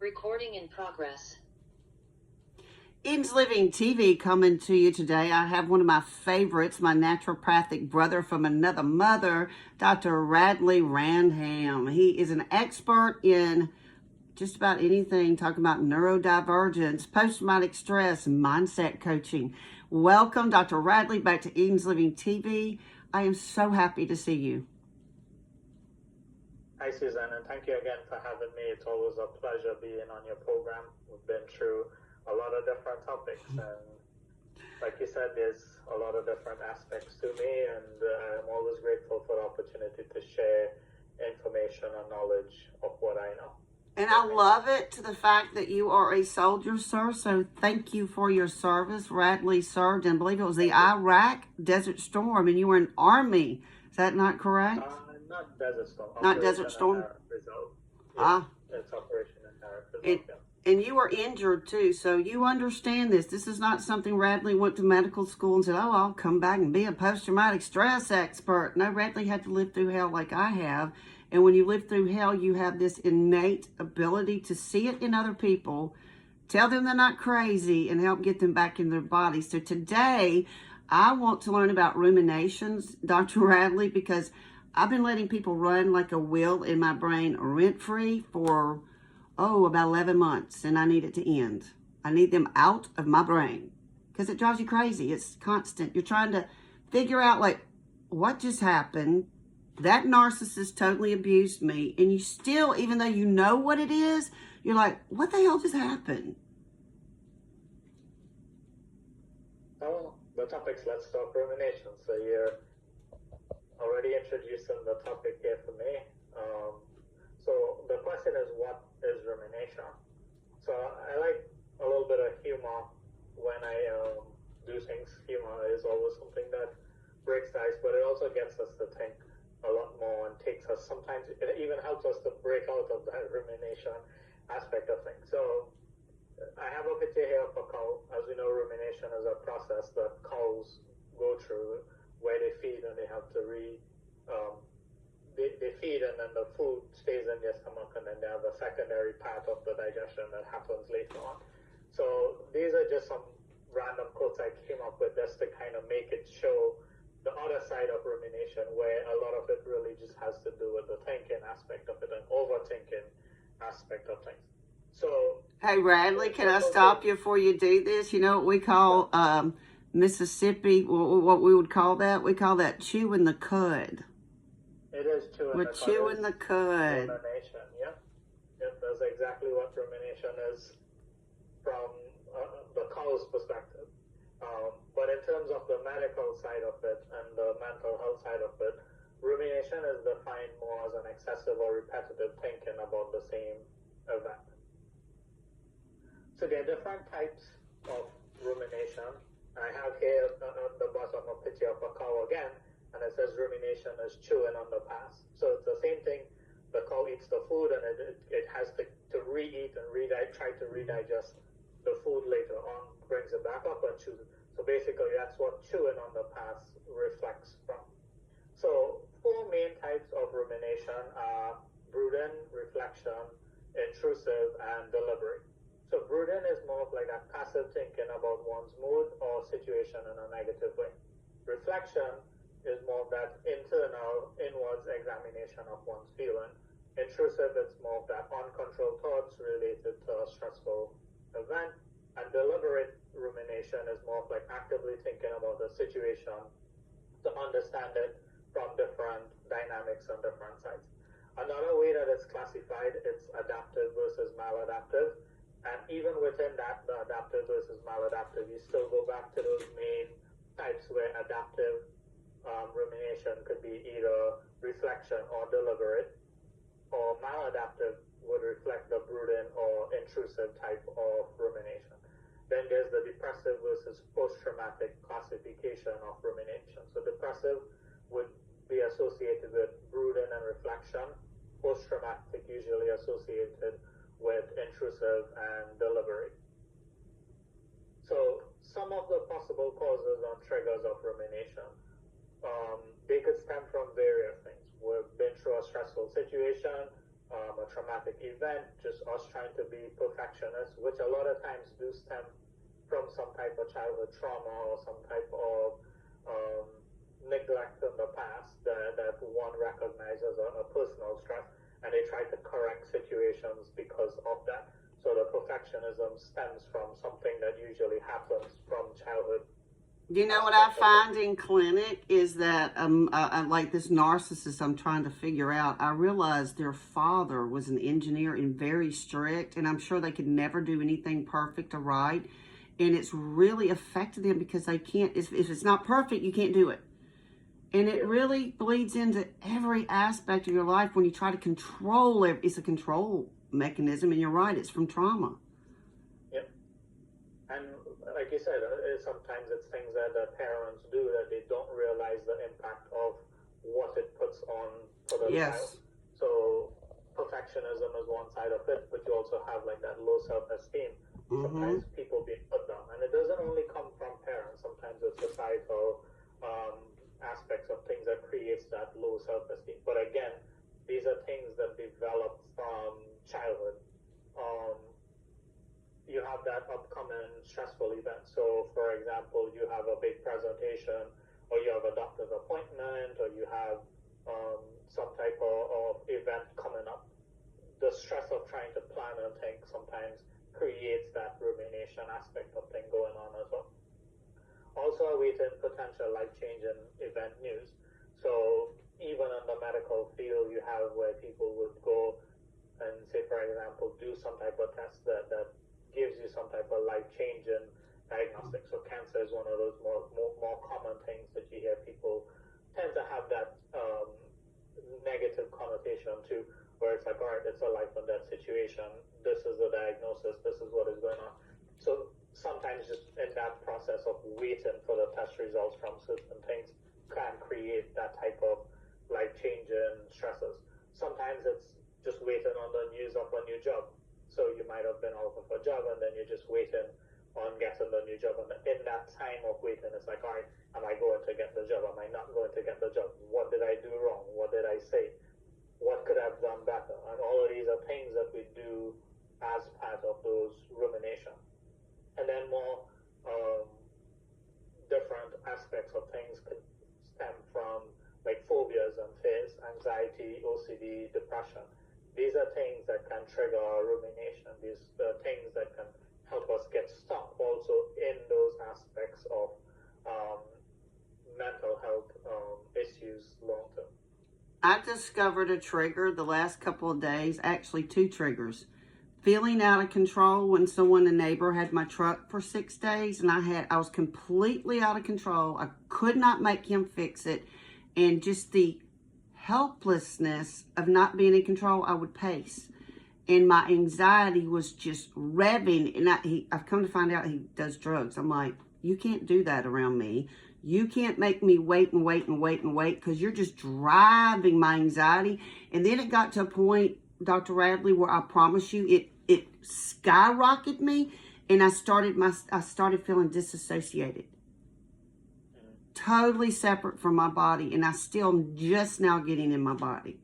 Recording in progress. Eden's Living TV coming to you today. I have one of my favorites, my naturopathic brother from another mother, Dr. Radley Ramdhan. He is an expert in just about anything, talking about neurodivergence, post-traumatic stress, mindset coaching. Welcome, Dr. Radley, back to Eden's Living TV. I am so happy to see you. Hi, Suzanne, and thank you again for having me. It's always a pleasure being on your program. We've been through a lot of different topics, and like you said, there's a lot of different aspects to me, and I'm always grateful for the opportunity to share information and knowledge of what I know. And I love it to the fact that you are a soldier, sir, so thank you for your service. Radley served, and I believe it was the Iraq Desert Storm, and you were in Army. Is that not correct? Not Desert Storm. Not Desert Storm? It's Operation Resolve. And you were injured too, so you understand this. This is not something Radley went to medical school and said, oh, I'll come back and be a post-traumatic stress expert. No, Radley had to live through hell like I have. And when you live through hell, you have this innate ability to see it in other people, tell them they're not crazy, and help get them back in their body. So today, I want to learn about ruminations, Dr. Radley, because I've been letting people run like a wheel in my brain rent-free for about 11 months, and I need it to end. I need them out of my brain because it drives you crazy. It's constant. You're trying to figure out, like, what just happened? That narcissist totally abused me, and you still, even though you know what it is, you're like, what the hell just happened? Oh, the topics, let's talk rumination. So you're already introducing the topic here for me. So the question is, what is rumination? So I like a little bit of humor when I do things. Humor is always something that breaks the ice, but it also gets us to think a lot more and takes us, sometimes it even helps us to break out of that rumination aspect of things. So I have a picture here of a cow. As we know, rumination is a process that cows go through where they feed and they have to they feed, and then the food stays in their stomach, and then they have a secondary part of the digestion that happens later on. So these are just some random quotes I came up with just to kind of make it show the other side of rumination, where a lot of it really just has to do with the thinking aspect of it and overthinking aspect of things. So, hey, Radley, can I stop you before you do this? You know what we call Mississippi, what we would call that? We call that chewing the cud. It is chewing We're the cud. chewing the cud. Rumination, yeah. That's exactly what rumination is from the cow's perspective. But in terms of the medical side of it and the mental health side of it, rumination is defined more as an excessive or repetitive thinking about the same event. So there are different types of rumination. I have here at the bottom a picture of a cow again, and it says rumination is chewing on the past. So it's the same thing. The cow eats the food, and it has to re-eat and try to redigest the food later on, brings it back up and chews it. So basically, that's what chewing on the past reflects from. So 4 main types of rumination are brooding, reflection, intrusive, and deliberate. So brooding is more of like that passive thinking about one's mood or situation in a negative way. Reflection is more of that internal, inwards examination of one's feeling. Intrusive, it's more of that uncontrolled thoughts related to a stressful event. And deliberate rumination is more of like actively thinking about the situation to understand it from different dynamics on different sides. Another way that it's classified, it's adaptive versus maladaptive. And even within that, the adaptive versus maladaptive, you still go back to those main types where adaptive rumination could be either reflection or deliberate, or maladaptive would reflect the brooding or intrusive type of rumination. Then there's the depressive versus post-traumatic classification of rumination. So depressive would be associated with brooding and reflection. Post-traumatic usually associated with intrusive and deliberate. So some of the possible causes or triggers of rumination, they could stem from various things. We've been through a stressful situation, a traumatic event, just us trying to be perfectionists, which a lot of times do stem from some type of childhood trauma or some type of neglect in the past that one recognizes a personal stress, and they try to correct situations because of that. So the perfectionism stems from something that usually happens from childhood. You know what I find in clinic is that like this narcissist I'm trying to figure out, I realized their father was an engineer and very strict, and I'm sure they could never do anything perfect or right, and it's really affected them because they can't, if it's not perfect, you can't do it. And it really bleeds into every aspect of your life when you try to control it. It's a control mechanism, and you're right, it's from trauma. Yep. And like you said, sometimes it's things that parents do that they don't realize the impact of what it puts on for the child. So perfectionism is one side of it, but you also have like that low self-esteem. Sometimes people being put down, and it doesn't only come from parents. Sometimes it's societal aspects of things that creates that low self-esteem. But again, these are things that develop from childhood. You have that upcoming stressful event. So, for example, you have a big presentation, or you have a doctor's appointment, or you have some type of event coming up. The stress of trying to plan and think sometimes creates that rumination aspect of thing going on as well. Also awaiting potential life-changing event news. So even in the medical field, you have where people would go and say, for example, do some type of test that gives you some type of life-changing diagnostic. So cancer is one of those more common things that you hear people tend to have that negative connotation to, where it's like, all right, it's a life and death situation. This is the diagnosis. This is what is going on. So sometimes just in that process of waiting for the test results from certain things can create that type of life-changing stresses. Sometimes it's just waiting on the news of a new job. So you might have been out of a job and then you're just waiting on getting the new job. And in that time of waiting, it's like, all right, am I going to get the job? Am I not going to get the job? What did I do wrong? What did I say? What could I have done better? And all of these are things that we do as part of those ruminations. And then more different aspects of things could stem from like phobias and fears, anxiety, OCD, depression. These are things that can trigger rumination. These are things that can help us get stuck also in those aspects of mental health issues long term. I discovered a trigger the last couple of days, actually 2 triggers. Feeling out of control when a neighbor had my truck for 6 days, and I was completely out of control. I could not make him fix it, and just the helplessness of not being in control, I would pace, and my anxiety was just revving. And I've come to find out he does drugs. I'm like, you can't do that around me. You can't make me wait and wait and wait and wait, because you're just driving my anxiety. And then it got to a point, Dr. Radley, where I promise you, it skyrocketed me, and I started feeling disassociated, totally separate from my body, and I still just now getting in my body.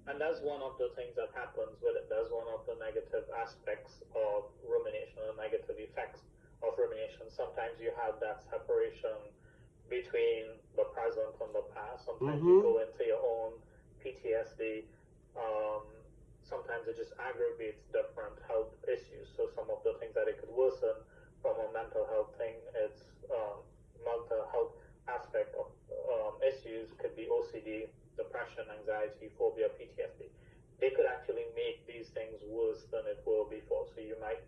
And that's one of the things that happens with it. That's one of the negative aspects of rumination, or negative effects of rumination. Sometimes you have that separation between the present and the past. Sometimes you go into your own PTSD. Sometimes it just aggravates different health issues. So some of the things that it could worsen from a mental health thing, it's mental health aspect of issues could be OCD, depression, anxiety, phobia, PTSD. They could actually make these things worse than it were before. So you might,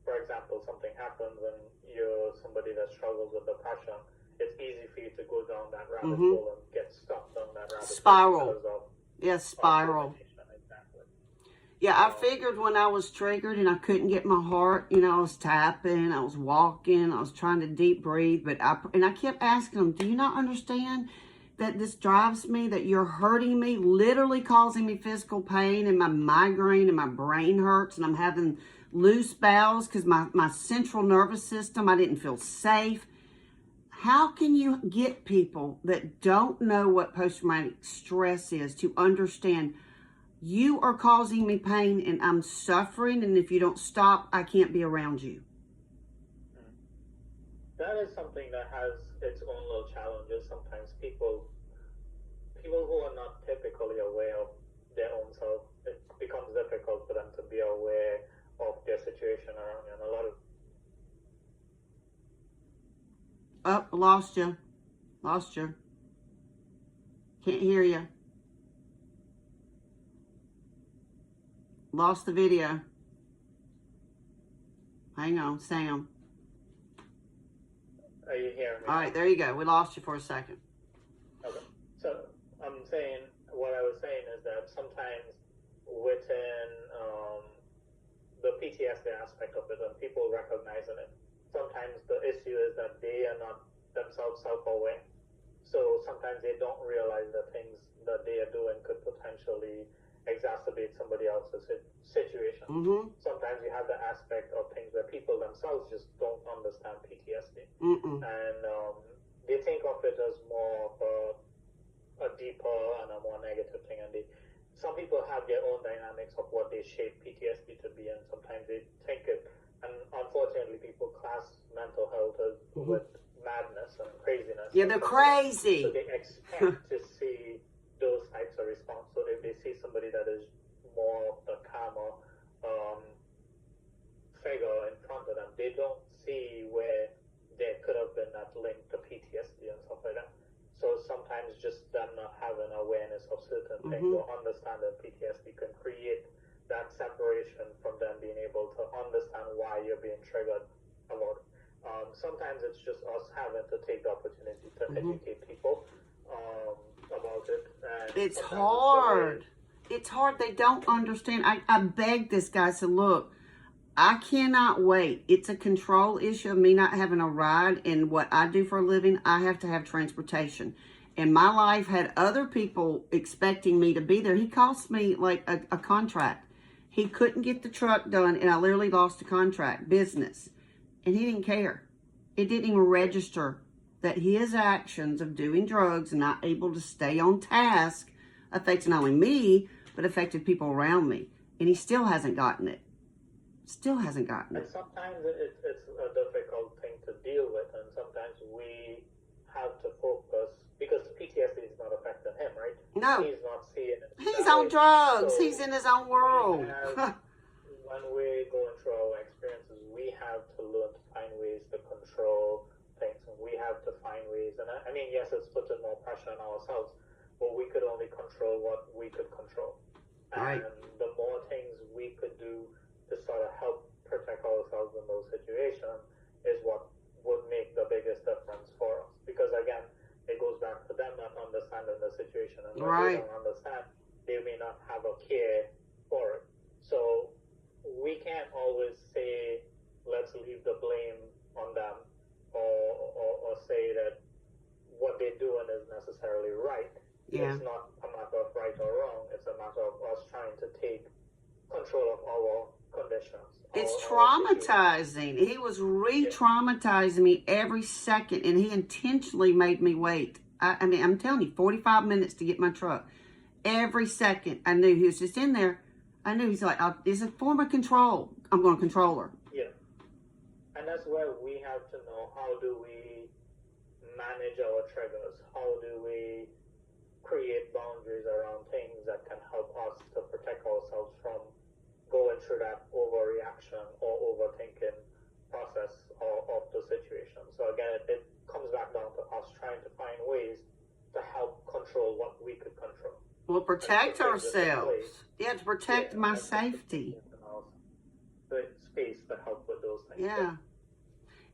for example, something happens and you're somebody that struggles with depression, it's easy for you to go down that rabbit hole and get stuck down that rabbit hole. Spiral. Exactly. Yeah, I figured when I was triggered and I couldn't get my heart, I was tapping, I was walking, I was trying to deep breathe, but I kept asking them, do you not understand that this drives me, that you're hurting me, literally causing me physical pain, and my migraine and my brain hurts, and I'm having loose bowels because my central nervous system, I didn't feel safe. How can you get people that don't know what post-traumatic stress is to understand you are causing me pain and I'm suffering, and if you don't stop, I can't be around you? That is something that has its own little challenges. Sometimes people who are not typically aware of their own self, it becomes difficult for them to be aware of their situation around you. And a lot of Lost you. Can't hear you. Lost the video. Hang on, Sam. Are you hearing me? All right, there you go. We lost you for a second. Okay. So I'm saying, what I was saying is that sometimes within the PTSD aspect of it, and people recognizing it, sometimes the issue is that they are not themselves self-aware. So sometimes they don't realize that things that they are doing could potentially exacerbate somebody else's situation. Sometimes you have the aspect of things where people themselves just don't understand PTSD. And they think of it as more of a deeper and a more negative thing. And some people have their own dynamics of what they shape PTSD to be, and sometimes they think it, and unfortunately people class mental health as with madness and craziness. Yeah, they're crazy. So they expect to see those types of response. So if they see somebody that is more of the calmer figure in front of them, they don't see where there could have been that link to PTSD and stuff like that. So sometimes just them not having awareness of certain things or understanding PTSD can create that separation from them being able to understand why you're being triggered about it. Sometimes it's just us having to take the opportunity to educate people about it. And it's hard. It's hard. They don't understand. I begged this guy, I said, look, I cannot wait. It's a control issue of me not having a ride. And what I do for a living, I have to have transportation. And my life had other people expecting me to be there. He cost me like a contract. He couldn't get the truck done, and I literally lost a contract, business. And he didn't care. It didn't even register that his actions of doing drugs and not able to stay on task affected not only me, but affected people around me. And he still hasn't gotten it. Still hasn't gotten it. And sometimes it's a difficult thing to deal with, and sometimes we have to focus, because PTSD is not affecting him, right? No. He's not seeing it. He's on drugs. So he's in his own world. When we're going through our experiences, we have to learn to find ways to control things, and we have to find ways. And I mean, yes, it's putting more pressure on ourselves, but we could only control what we could control. Right. And the more things we could do to sort of help protect ourselves in those situations is what would make the biggest difference for us. Because again, it goes back to them not understanding the situation, and when they don't understand, they may not have a care for it. So we can't always say, let's leave the blame on them, or say that what they're doing is necessarily right. It's not a matter of right or wrong. It's a matter of us trying to take control of our conditions. It's traumatizing. He was re-traumatizing me every second, and he intentionally made me wait. I mean, I'm telling you, 45 minutes to get my truck. Every second, I knew he was just in there. I knew he's like, it's a form of control. I'm going to control her. Yeah. And that's where we have to know, how do we manage our triggers? How do we create boundaries around things that can help us to protect ourselves from going through that overreaction or overthinking process of the situation. So again, it comes back down to us trying to find ways to help control what we could control. Well, protect ourselves. Yeah, to protect my safety. The space to help with those things. Yeah.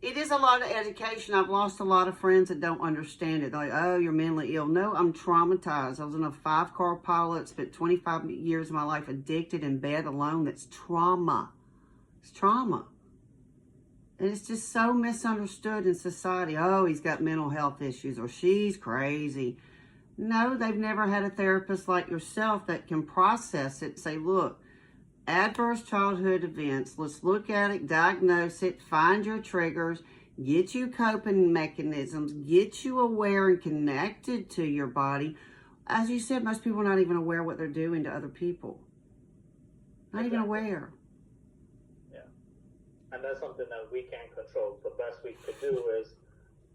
It is a lot of education. I've lost a lot of friends that don't understand it. They're like, oh, you're mentally ill. No, I'm traumatized. I was in a 5-car pilot, spent 25 years of my life addicted in bed alone. That's trauma. It's trauma. And it's just so misunderstood in society. Oh, he's got mental health issues, or she's crazy. No, they've never had a therapist like yourself that can process it and say, look, adverse childhood events, let's look at it, diagnose it, find your triggers, get you coping mechanisms, get you aware and connected to your body. As you said, most people are not even aware what they're doing to other people. Not even aware. Yeah. And that's something that we can't control. The best we could do is,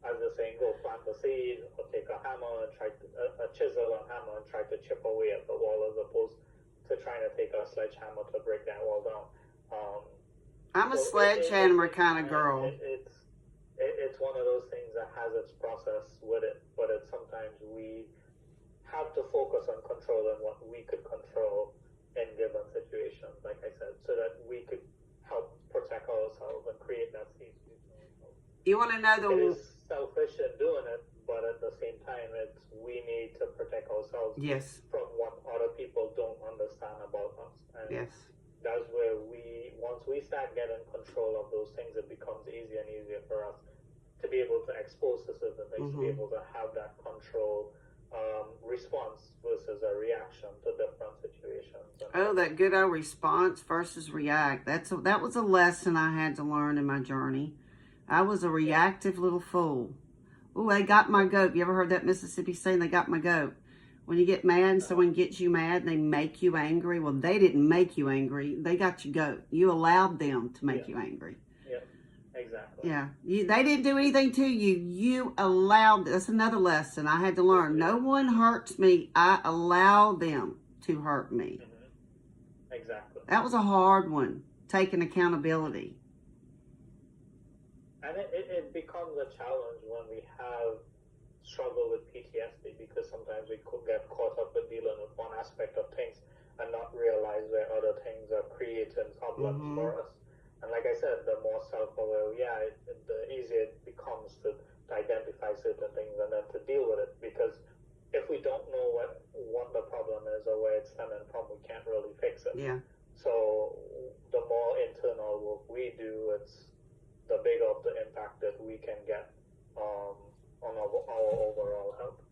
as the saying goes, plant the seed or take a hammer and try to, a chisel and hammer and try to chip away at the wall as opposed to trying to take a sledgehammer to break that wall down. I'm a sledgehammer kind of girl. It's one of those things that has its process with it, but it's sometimes we have to focus on controlling what we could control in given situations, like I said, so that we could help protect ourselves and create that safe space for ourselves. You want to know It is selfish in doing it, but at the same time, we need to protect ourselves from what other people don't understand about us. And that's where once we start getting control of those things, it becomes easier and easier for us to be able to expose to certain things, to be able to have that control response versus a reaction to different situations. Oh, that good old response versus react. That was a lesson I had to learn in my journey. I was a reactive little fool. Oh, they got my goat. You ever heard that Mississippi saying, they got my goat? When you get mad and someone gets you mad and they make you angry, well, they didn't make you angry. They got your goat. You allowed them to make you angry. Yeah, exactly. Yeah, they didn't do anything to you. You allowed. That's another lesson I had to learn. No one hurts me. I allow them to hurt me. Exactly. That was a hard one, taking accountability. And it becomes a challenge when we have struggle with PTSD, because sometimes we could get caught up with dealing with one aspect of things and not realize where other things are creating problems for us. And like I said, the more self-aware we are, the easier it becomes to identify certain things and then to deal with it. Because if we don't know what the problem is or where it's stemming from, we can't really fix it. Yeah. So the more internal work we do, it's the bigger of the impact that we can get on our overall health.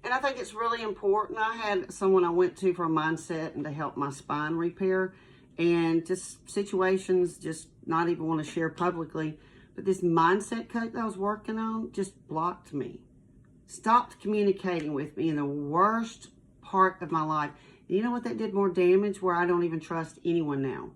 And I think it's really important. I had someone I went to for a mindset and to help my spine repair, and just situations just not even want to share publicly. But this mindset coach that I was working on just blocked me, stopped communicating with me in the worst part of my life. And you know what? That did more damage, where I don't even trust anyone now.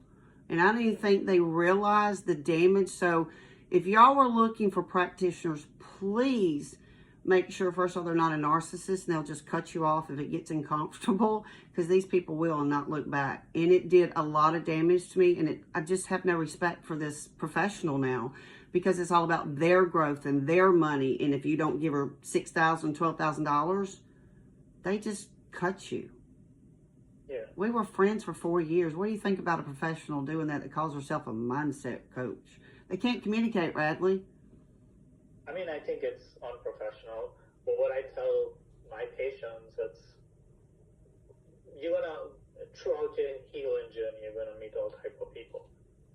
And I don't even think they realize the damage. So if y'all were looking for practitioners, please make sure, first of all, they're not a narcissist and they'll just cut you off if it gets uncomfortable, because these people will and not look back. And it did a lot of damage to me, and I just have no respect for this professional now, because it's all about their growth and their money. And if you don't give her $6,000, $12,000, they just cut you. Yeah. We were friends for 4 years. What do you think about a professional doing that calls herself a mindset coach? They can't communicate, Radley. I mean, I think it's unprofessional. But what I tell my patients, throughout your healing journey, you're going to meet all type of people.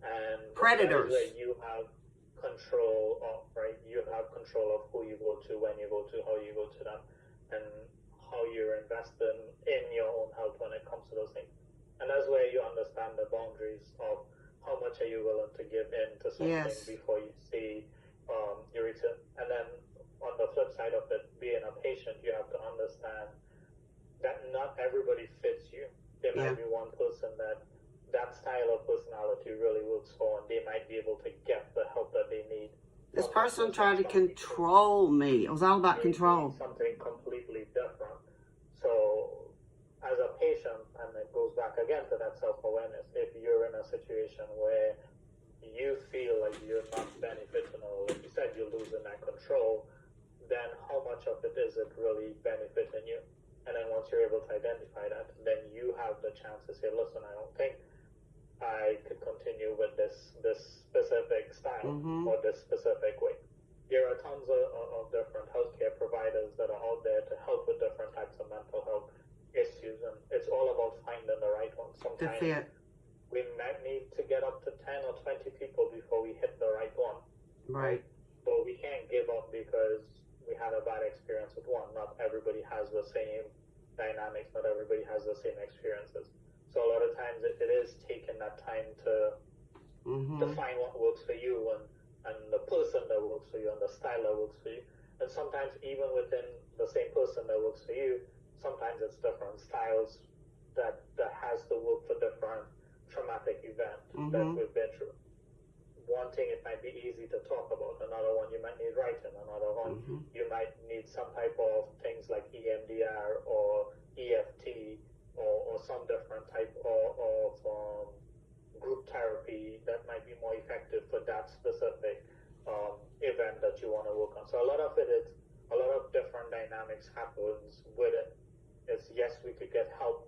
And predators. That you have control of, right? You have control of who you go to, when you go to, how you go to them, and how you're investing in your own health when it comes to those things. And that's where you understand the boundaries of how much are you willing to give in to something before you see your return. And then on the flip side of it, being a patient, you have to understand that not everybody fits you. There might be one person that style of personality really works for, and they might be able to get the help that they need. This person tried to control me. It was all about control. Something completely different. So as a patient, and it goes back again to that self-awareness, if you're in a situation where you feel like you're not benefiting, or like you said, you're losing that control, then how much of it is it really benefiting you? And then once you're able to identify that, then you have the chance to say, listen, I don't think I could continue with this specific style or this specific way. There are tons of different healthcare providers that are out there to help with different types of mental health issues, and it's all about finding the right one. Sometimes we might need to get up to 10 or 20 people before we hit the right one. Right. But we can't give up because we had a bad experience with one. Not everybody has the same dynamics. Not everybody has the same experiences. So a lot of times it is taking that time to find what works for you and and the person that works for you and the style that works for you. And sometimes even within the same person that works for you, sometimes it's different styles that has to work for different traumatic event that we've been through. One thing, it might be easy to talk about. Another one, you might need writing. Another one, you might need some type of things like EMDR or EFT or some different type of group therapy that might be more effective for that specific event that you want to work on. So a lot of it is, a lot of different dynamics happens with it. It's, yes, we could get help,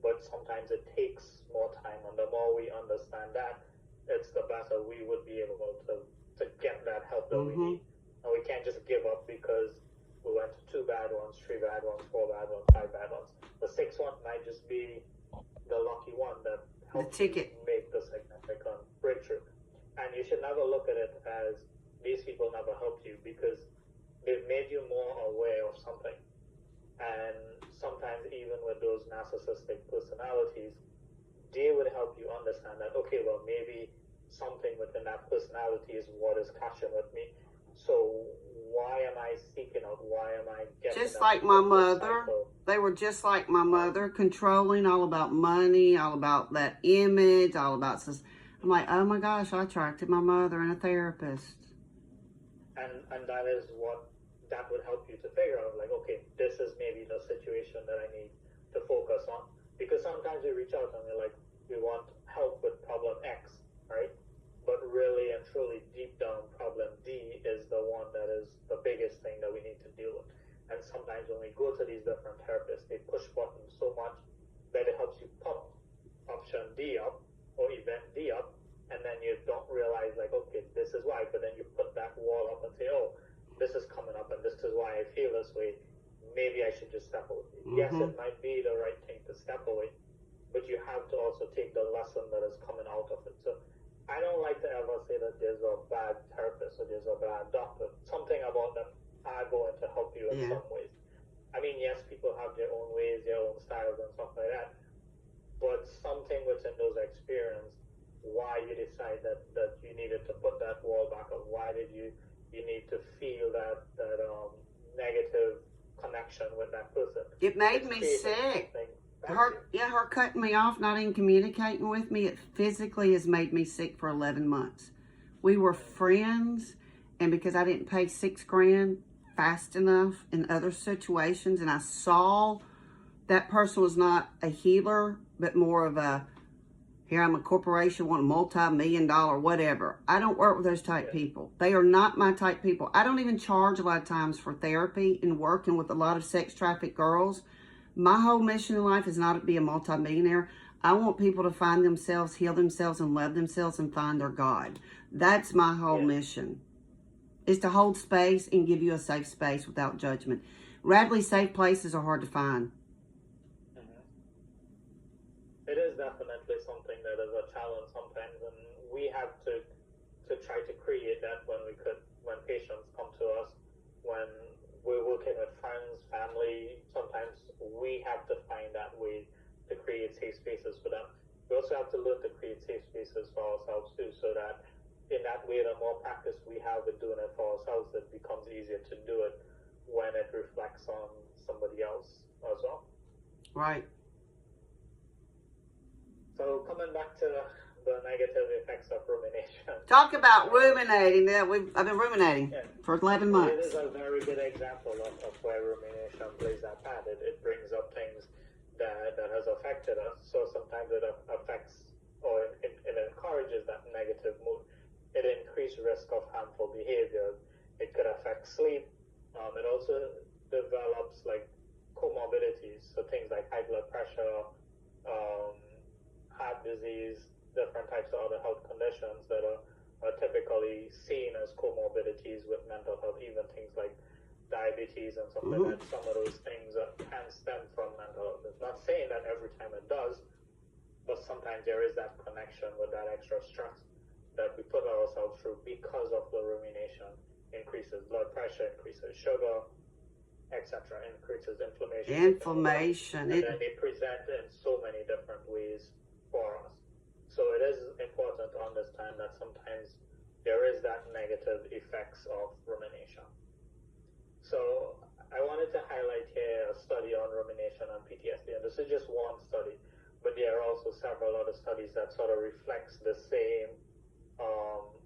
but sometimes it takes more time. And the more we understand that, it's the better we would be able to get that help that we need. And we can't just give up because we went to 2 bad ones, 3 bad ones, 4 bad ones, 5 bad ones. The 6th one might just be the lucky one that helps you make the significant breakthrough. And you should never look at it as these people never helped you, because they've made you more aware of something. And sometimes even with those narcissistic personalities, they would help you understand that, okay, well, maybe something within that personality is what is clashing with me. So why am I seeking out? Why am I getting just like my mother? cycle? They were just like my mother, controlling, all about money, all about that image, all about this. I'm like, oh my gosh, I attracted my mother and a therapist. And that is what that would help you to figure out, like, okay, this is maybe the situation that I need to focus on. Because sometimes we reach out and we're like, we want help with problem X, right? But really and truly, deep down, problem D is the one that is the biggest thing that we need to deal with. And sometimes when we go to these different therapists, they push buttons so much that it helps you pump option D up or event D up, and then you don't realize, like, okay, this is why. But then you put that wall up and say, oh, this is coming up and this is why I feel this way. Maybe I should just step away. Yes, it might be the right thing to step away, but you have to also take the lesson that is coming out of it. So I don't like to ever say that there's a bad therapist or there's a bad doctor. Something about them are going to help you in some ways. I mean, yes, people have their own ways, their own styles and stuff like that, but something within those experiences, why you decide that you needed to put that wall back up, why did you need to feel that negative connection with that person. It made me sick. Her cutting me off, not even communicating with me, it physically has made me sick for 11 months. We were friends, and because I didn't pay $6,000 fast enough in other situations, and I saw that person was not a healer, but more of a, here I'm a corporation, want a multi-million-dollar whatever. I don't work with those type people. They are not my type people. I don't even charge a lot of times for therapy and working with a lot of sex trafficked girls. My whole mission in life is not to be a multi-millionaire. I want people to find themselves, heal themselves, and love themselves and find their God. That's my whole mission, is to hold space and give you a safe space without judgment. Radley, safe places are hard to find. It is definitely something that is a challenge sometimes, and we have to try to create that when patients come to us, when we're working with friends, family. Sometimes we have to find that way to create safe spaces for them. We also have to learn to create safe spaces for ourselves too, so that in that way, the more practice we have with doing it for ourselves, it becomes easier to do it when it reflects on somebody else as well. Right. So coming back to the negative effects of rumination. Talk about ruminating. I've been ruminating for 11 months. It is a very good example of where rumination plays that part. It brings up things that has affected us. So sometimes it affects or it encourages that negative mood. It increases risk of harmful behavior. It could affect sleep. It also develops like comorbidities. So things like high blood pressure, heart disease, different types of other health conditions that are typically seen as comorbidities with mental health, even things like diabetes and stuff like that. Some of those things can stem from mental health. It's not saying that every time it does, but sometimes there is that connection with that extra stress that we put ourselves through because of the rumination. Increases blood pressure, increases sugar, etc., increases inflammation. And then they present in so many different ways for us. So it is important to understand that sometimes there is that negative effects of rumination. So I wanted to highlight here a study on rumination and PTSD, and this is just one study, but there are also several other studies that sort of reflects the same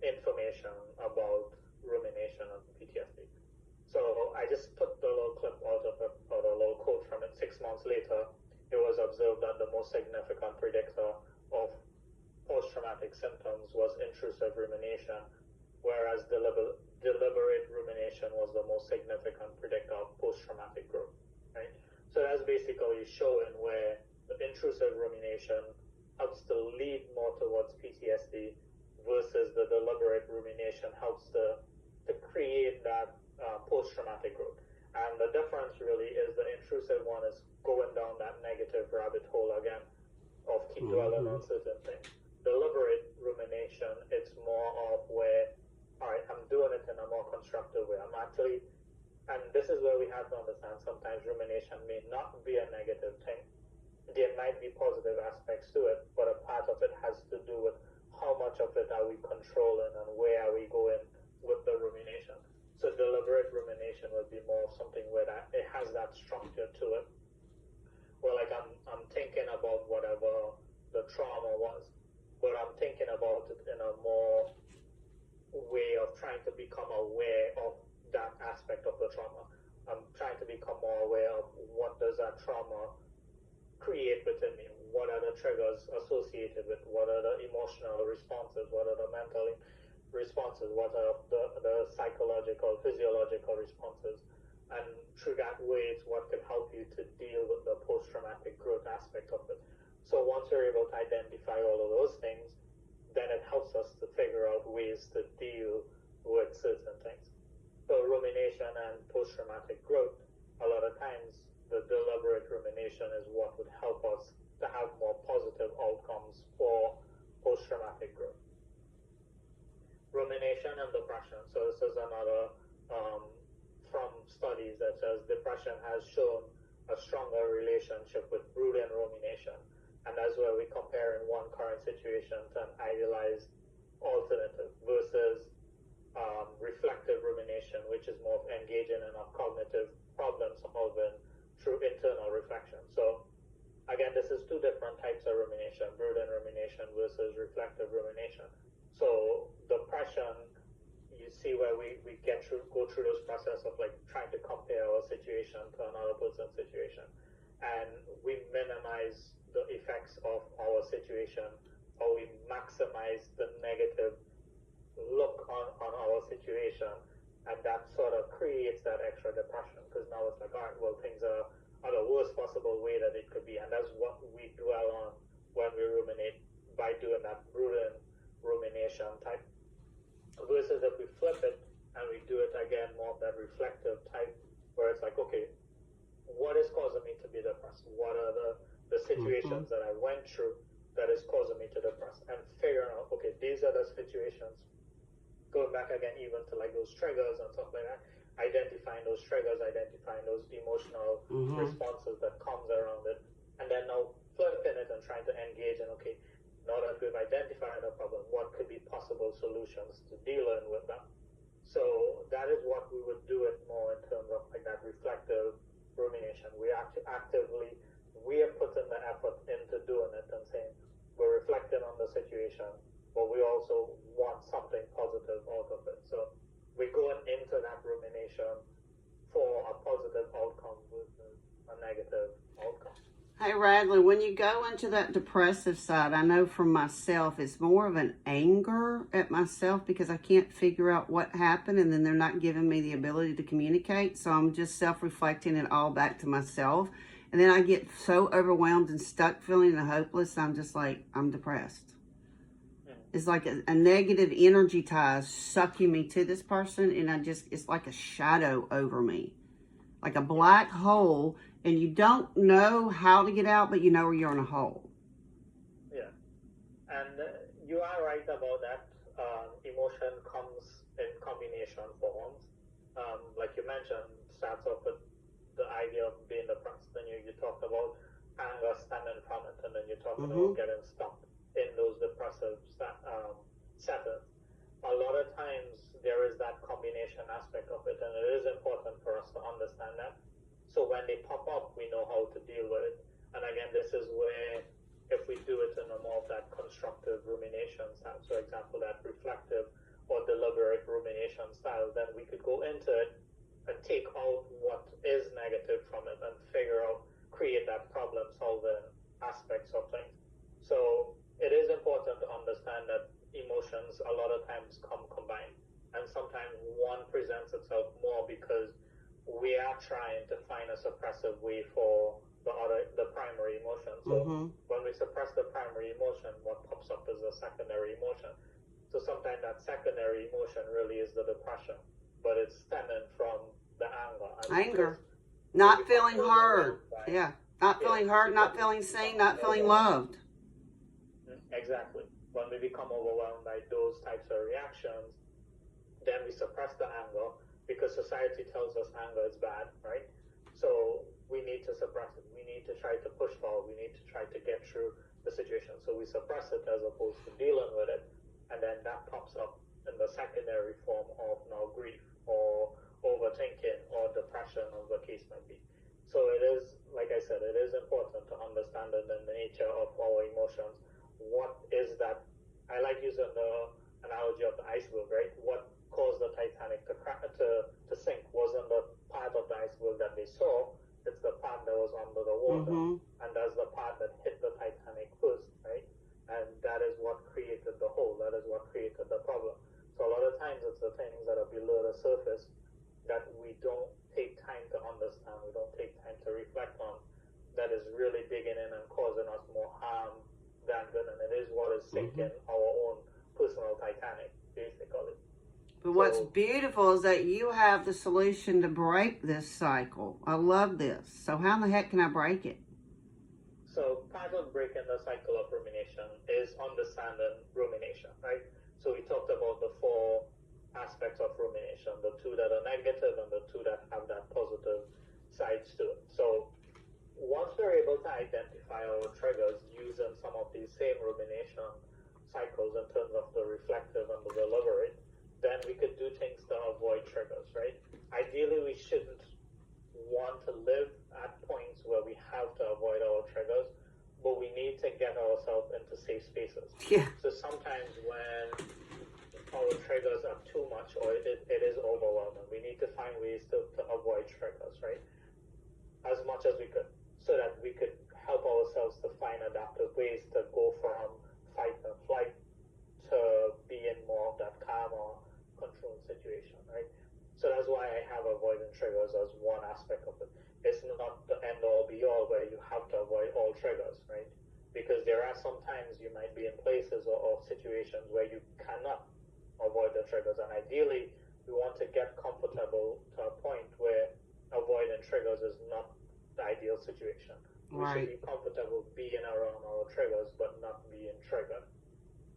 information about rumination and PTSD. So I just took the little clip out of it, or the little quote from it. 6 months later, it was observed that the most significant predictor of post-traumatic symptoms was intrusive rumination, whereas deliberate rumination was the most significant predictor of post-traumatic growth, right? So that's basically showing where the intrusive rumination helps to lead more towards PTSD versus the deliberate rumination helps to create that post-traumatic growth. And the difference really is the intrusive one is going down that negative rabbit hole again of keep dwelling on certain things. Deliberate rumination, it's more of where, all right, I'm doing it in a more constructive way. I'm actually, and this is where we have to understand sometimes rumination may not be a negative thing. There might be positive aspects to it, but a part of it has to do with how much of it are we controlling and where are we going with the rumination. So deliberate rumination would be more something where that it has that structure to it. Where like I'm thinking about whatever the trauma was, but I'm thinking about it in a more way of trying to become aware of that aspect of the trauma. I'm trying to become more aware of what does that trauma create within me. What are the triggers associated with? What are the emotional responses? What are the mental responses? What are the psychological, physiological responses? And through that way, it's what can help you to deal with the post-traumatic growth aspect of it. So once you're able to identify all of those things, then it helps us to figure out ways to deal with certain things. So rumination and post-traumatic growth, a lot of times the deliberate rumination is what would help us to have more positive outcomes for post-traumatic growth. Rumination and depression. So this is another from studies that says depression has shown a stronger relationship with brooding rumination. And that's where we compare in one current situation to an idealized alternative versus reflective rumination, which is more of engaging in a cognitive problem solving through internal reflection. So again, this is two different types of rumination, brooding rumination versus reflective rumination. So depression, you see where we go through this process of like trying to compare our situation to another person's situation, and we minimize the effects of our situation, or we maximize the negative look on our situation, and that sort of creates that extra depression, because now it's like, all right, well, things are the worst possible way that it could be, and that's what we dwell on when we ruminate by doing that brooding rumination type. Versus if we flip it and we do it again more of that reflective type, where it's like, okay, what is causing me to be depressed? What are the situations that I went through that is causing me to depress? And figuring out, okay, these are the situations. Going back again even to like those triggers and stuff like that, identifying those triggers, identifying those emotional responses that comes around it, and then now flipping it and trying to engage in, okay, now that we've identified a problem, what could be possible solutions to dealing with that? So that is what we would do it more in terms of like that reflective rumination. We actively are putting the effort into doing it and saying we're reflecting on the situation, but we also want something positive out of it. So we're going into that rumination for a positive outcome versus a negative outcome. Hey, Radley, when you go into that depressive side, I know from myself, it's more of an anger at myself because I can't figure out what happened, and then they're not giving me the ability to communicate. So I'm just self-reflecting it all back to myself. And then I get so overwhelmed and stuck feeling hopeless. I'm just like, I'm depressed. It's like a negative energy tie sucking me to this person, and it's like a shadow over me, like a black hole, and you don't know how to get out, but you know you're in a hole. Yeah, and you are right about that. Emotion comes in combination forms. Like you mentioned, starts off with the idea of being depressed, then you talked about anger stemming from it, and then you talked about getting stuck in those depressive settings. A lot of understand that. So when they pop up, we know how to deal with it. And again, this is where if we do it in a more of that constructive rumination style, so example, that reflective or deliberate rumination style, then we could go into it and take out what is negative from it and figure out, create that problem solving aspects of things. So it is important to understand that emotions a lot of times come combined, and sometimes one presents itself more because we are trying to find a suppressive way for the primary emotion. So when we suppress the primary emotion, what pops up is the secondary emotion. So sometimes that secondary emotion really is the depression, but it's stemming from the anger, not feeling heard. Yeah, not feeling heard, not feeling seen, not feeling loved. Exactly. When we become overwhelmed by those types of reactions, then we suppress the anger because society tells us anger is bad, right? So we need to suppress it. We need to try to push forward. We need to try to get through the situation. So we suppress it as opposed to dealing with it. And then that pops up in the secondary form of now grief or overthinking or depression, as the case might be. So it is, like I said, it is important to understand the nature of our emotions. What is that? I like using the analogy of the iceberg, right? What caused the Titanic to sink wasn't the part of the iceberg that they saw, it's the part that was under the water, and that's the part that hit the Titanic first, right? And that is what created the hole, that is what created the problem. So a lot of times it's the things that are below the surface that we don't take time to understand, we don't take time to reflect on, that is really digging in and causing us more harm than good, and it is what is sinking our own personal Titanic, basically. But what's beautiful is that you have the solution to break this cycle. I love this. So how in the heck can I break it? So part of breaking the cycle of rumination is understanding rumination, right? So we talked about the 4 aspects of rumination, the 2 that are negative and the 2 that have that positive sides to it. So once we're able to identify our triggers using some of these same rumination cycles in terms of the reflective and the deliberate, then we could do things to avoid triggers, right? Ideally, we shouldn't want to live at points where we have to avoid our triggers, but we need to get ourselves into safe spaces. Yeah. So sometimes when our triggers are too much or it is overwhelming, we need to find ways to avoid triggers, right? As much as we could, so that we could help ourselves to find adaptive ways to go from fight and flight to being more of that calmer, controlled situation, right? So that's why I have avoiding triggers as one aspect of it. It's not the end all be all where you have to avoid all triggers, right? Because there are some times you might be in places or situations where you cannot avoid the triggers, and ideally we want to get comfortable to a point where avoiding triggers is not the ideal situation. We should be comfortable being around our triggers but not being triggered.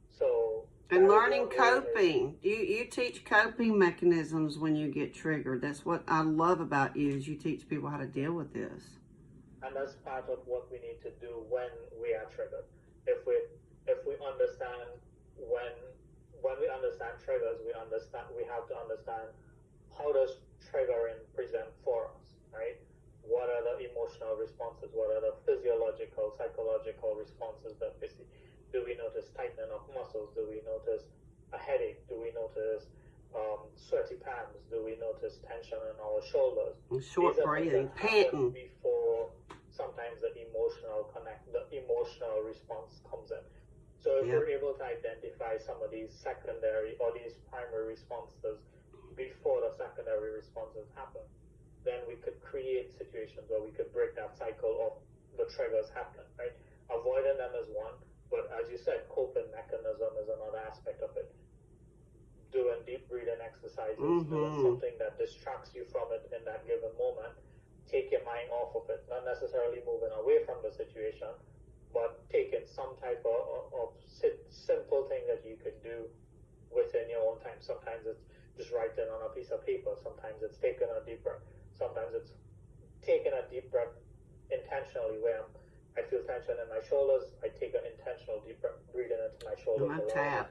So and learning coping. You teach coping mechanisms when you get triggered. That's what I love about you, is you teach people how to deal with this. And that's part of what we need to do when we are triggered. If we understand when we understand triggers, we have to understand how does triggering present for us, right? What are the emotional responses? What are the physiological, psychological responses that we see? Do we notice tightening of muscles? Do we notice a headache? Do we notice sweaty palms? Do we notice tension in our shoulders? And short breathing, panting. Before sometimes the emotional response comes in. So if we're able to identify some of these secondary or these primary responses before the secondary responses happen, then we could create situations where we could break that cycle of the triggers happening, right? Avoiding them is one. But as you said, coping mechanism is another aspect of it. Doing deep breathing exercises, doing something that distracts you from it in that given moment. Take your mind off of it, not necessarily moving away from the situation, but taking some type of simple thing that you could do within your own time. Sometimes it's just writing on a piece of paper. Sometimes it's taking a deep breath. Sometimes it's taking a deep breath intentionally where I feel tension in my shoulders. I take an intentional deep breath, breathing into my shoulders. To relax.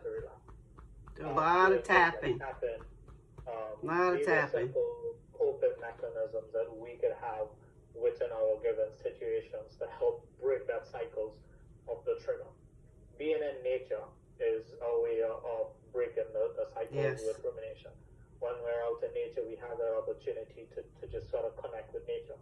Do a lot of tapping. A lot of tapping. Simple coping mechanisms that we could have within our given situations to help break that cycles of the trigger. Being in nature is a way of breaking the cycles with rumination. When we're out in nature, we have that opportunity to just sort of connect with nature.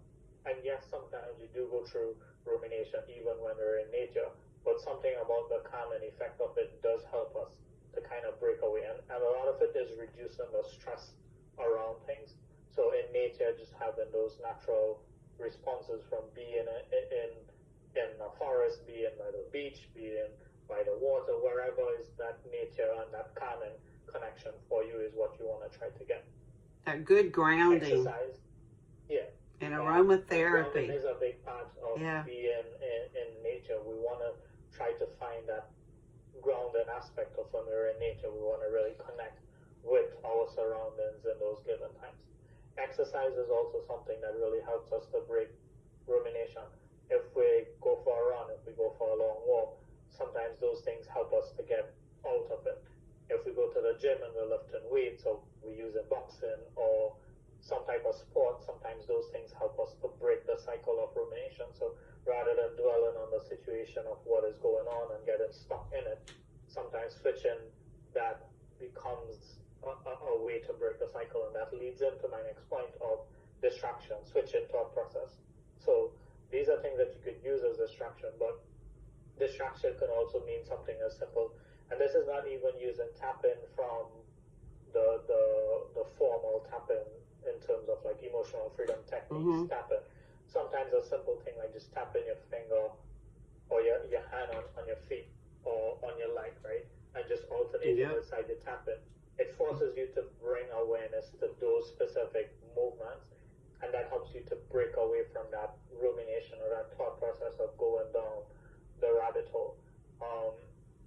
And yes, sometimes we do go through rumination even when we're in nature, but something about the calming effect of it does help us to kind of break away. And a lot of it is reducing the stress around things. So in nature, just having those natural responses from being in a forest, being by the beach, being by the water, wherever is that nature and that calming connection for you is what you want to try to get. That good grounding. Exercise, yeah. And aromatherapy. Grounding is a big part of being in nature. We want to try to find that grounding aspect of when we're in nature. We want to really connect with our surroundings in those given times. Exercise is also something that really helps us to break rumination. If we go for a run, if we go for a long walk, sometimes those things help us to get out of it. If we go to the gym and we're lifting weights, or we're using boxing or some type of sport, sometimes those things help us to break the cycle of rumination. So rather than dwelling on the situation of what is going on and getting stuck in it, sometimes switching that becomes a way to break the cycle, and that leads into my next point of distraction, switching thought process. So these are things that you could use as distraction, but distraction can also mean something as simple, and this is not even using tapping from the formal tapping in terms of like emotional freedom techniques, tapping. Sometimes a simple thing like just tapping your finger or your hand on your feet or on your leg, right? And just alternating which side you tap it. It forces you to bring awareness to those specific movements, and that helps you to break away from that rumination or that thought process of going down the rabbit hole.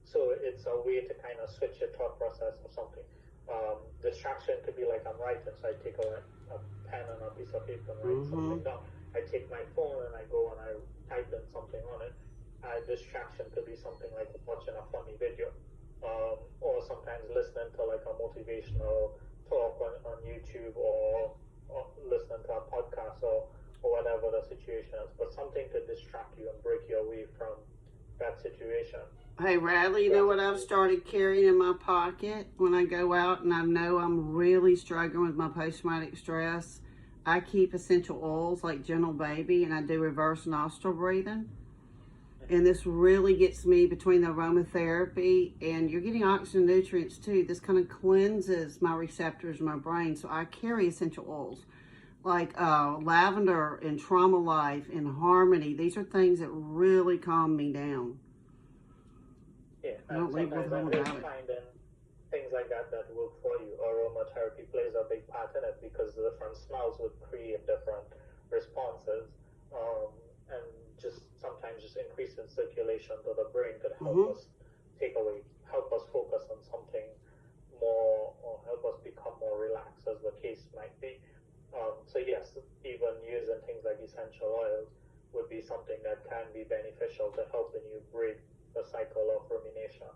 So it's a way to kind of switch your thought process or something. Distraction could be like I'm writing, so I take a pen and a piece of paper and write something down. I take my phone and I go and I type in something on it. Distraction could be something like watching a funny video, or sometimes listening to like a motivational talk on YouTube, or listening to a podcast or whatever the situation is. But something to distract you and break you away from that situation. Hey, Radley, you know what I've started carrying in my pocket when I go out and I know I'm really struggling with my post-traumatic stress? I keep essential oils like Gentle Baby, and I do reverse nostril breathing. And this really gets me between the aromatherapy, and you're getting oxygen nutrients too. This kind of cleanses my receptors in my brain. So I carry essential oils like lavender and Trauma Life and Harmony. These are things that really calm me down. Yeah, and sometimes I'm just finding things like that work for you. Aromatherapy plays a big part in it because the different smells would create different responses, and just sometimes just increasing circulation to the brain could help us help us focus on something more, or help us become more relaxed, as the case might be. So yes, even using things like essential oils would be something that can be beneficial to helping you break the cycle of rumination.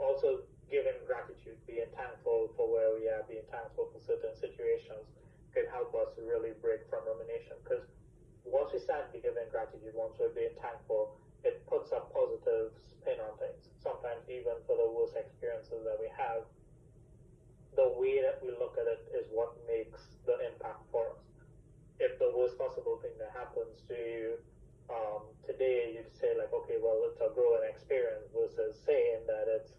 Also, giving gratitude, being thankful for where we are, being thankful for certain situations could help us really break from rumination. Because once we start giving gratitude, once we're being thankful, it puts a positive spin on things. Sometimes even for the worst experiences that we have, the way that we look at it is what makes the impact for us. If the worst possible thing that happens to you today, you'd say like, okay, well, it's a growing experience, versus saying that it's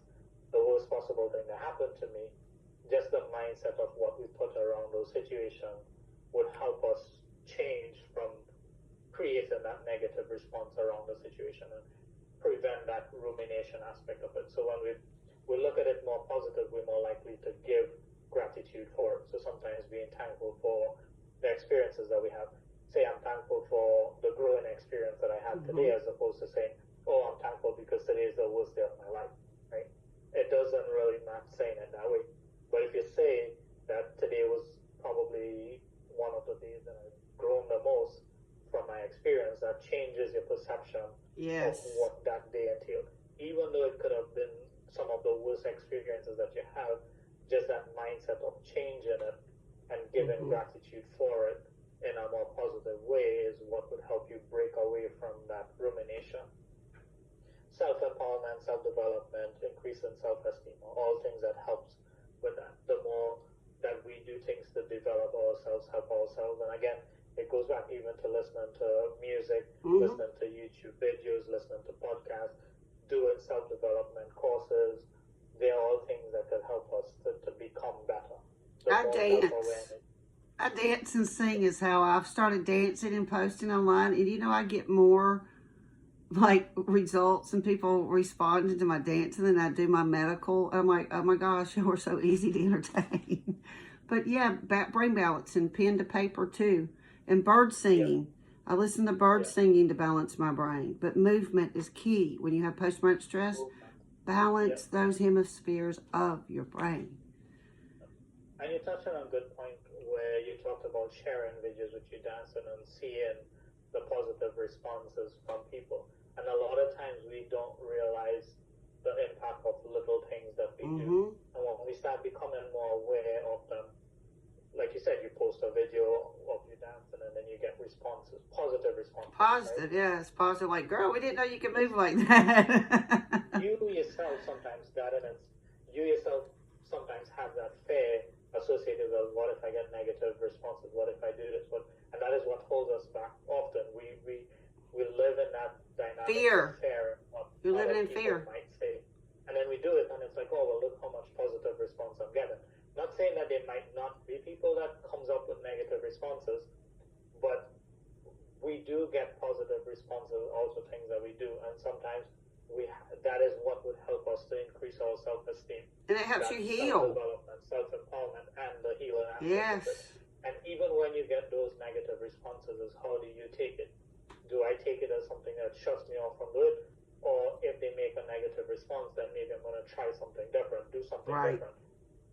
the worst possible thing that happened to me. Just the mindset of what we put around those situations would help us change from creating that negative response around the situation and prevent that rumination aspect of it. So when we look at it more positive, we're more likely to give gratitude for it. So sometimes being thankful for the experiences that we have. Say I'm thankful for the growing experience that I had today, as opposed to saying, oh, I'm thankful because today is the worst day of my life, right? It doesn't really match saying it that way. But if you say that today was probably one of the days that I've grown the most from my experience, that changes your perception of what that day entailed. Even though it could have been some of the worst experiences that you have, just that mindset of changing it and giving gratitude for it in a more positive way is what would help you break away from that rumination. Self-empowerment, self-development, increase in self-esteem are all things that helps with that. The more that we do things to develop ourselves, help ourselves, and again, it goes back even to listening to music, listening to YouTube videos, listening to podcasts, doing self-development courses. They are all things that can help us to become better. I dance and sing is how I've started dancing and posting online, and you know, I get more like results and people responding to my dancing than I do my medical. I'm like, oh my gosh, you're so easy to entertain. But yeah, brain balance and pen to paper too, and bird singing. I listen to bird singing to balance my brain. But movement is key when you have post-traumatic stress. Balance those hemispheres of your brain. And you touched on a good point where you talked about sharing videos with you dancing and seeing the positive responses from people. And a lot of times we don't realize the impact of little things that we do. And when we start becoming more aware of them, like you said, you post a video of you dancing and then you get responses, positive responses. Positive, right? Yes, positive. Like, girl, we didn't know you could move like that. You yourself sometimes have that fear associated with, what if I get negative responses? What if I do this? And that is what holds us back often. We live in that dynamic fear. Of You're living in fear. Might say. And then we do it and it's like, oh, well, look how much positive response I'm getting. Not saying that there might not be people that comes up with negative responses, but we do get positive responses, also things that we do, and sometimes that is what would help us to increase our self-esteem. And it helps you heal. Self-development, self-empowerment, and the healing aspect yes. of it. And even when you get those negative responses, how do you take it? Do I take it as something that shuts me off from doing it? Or if they make a negative response, then maybe I'm going to try something different, do something different,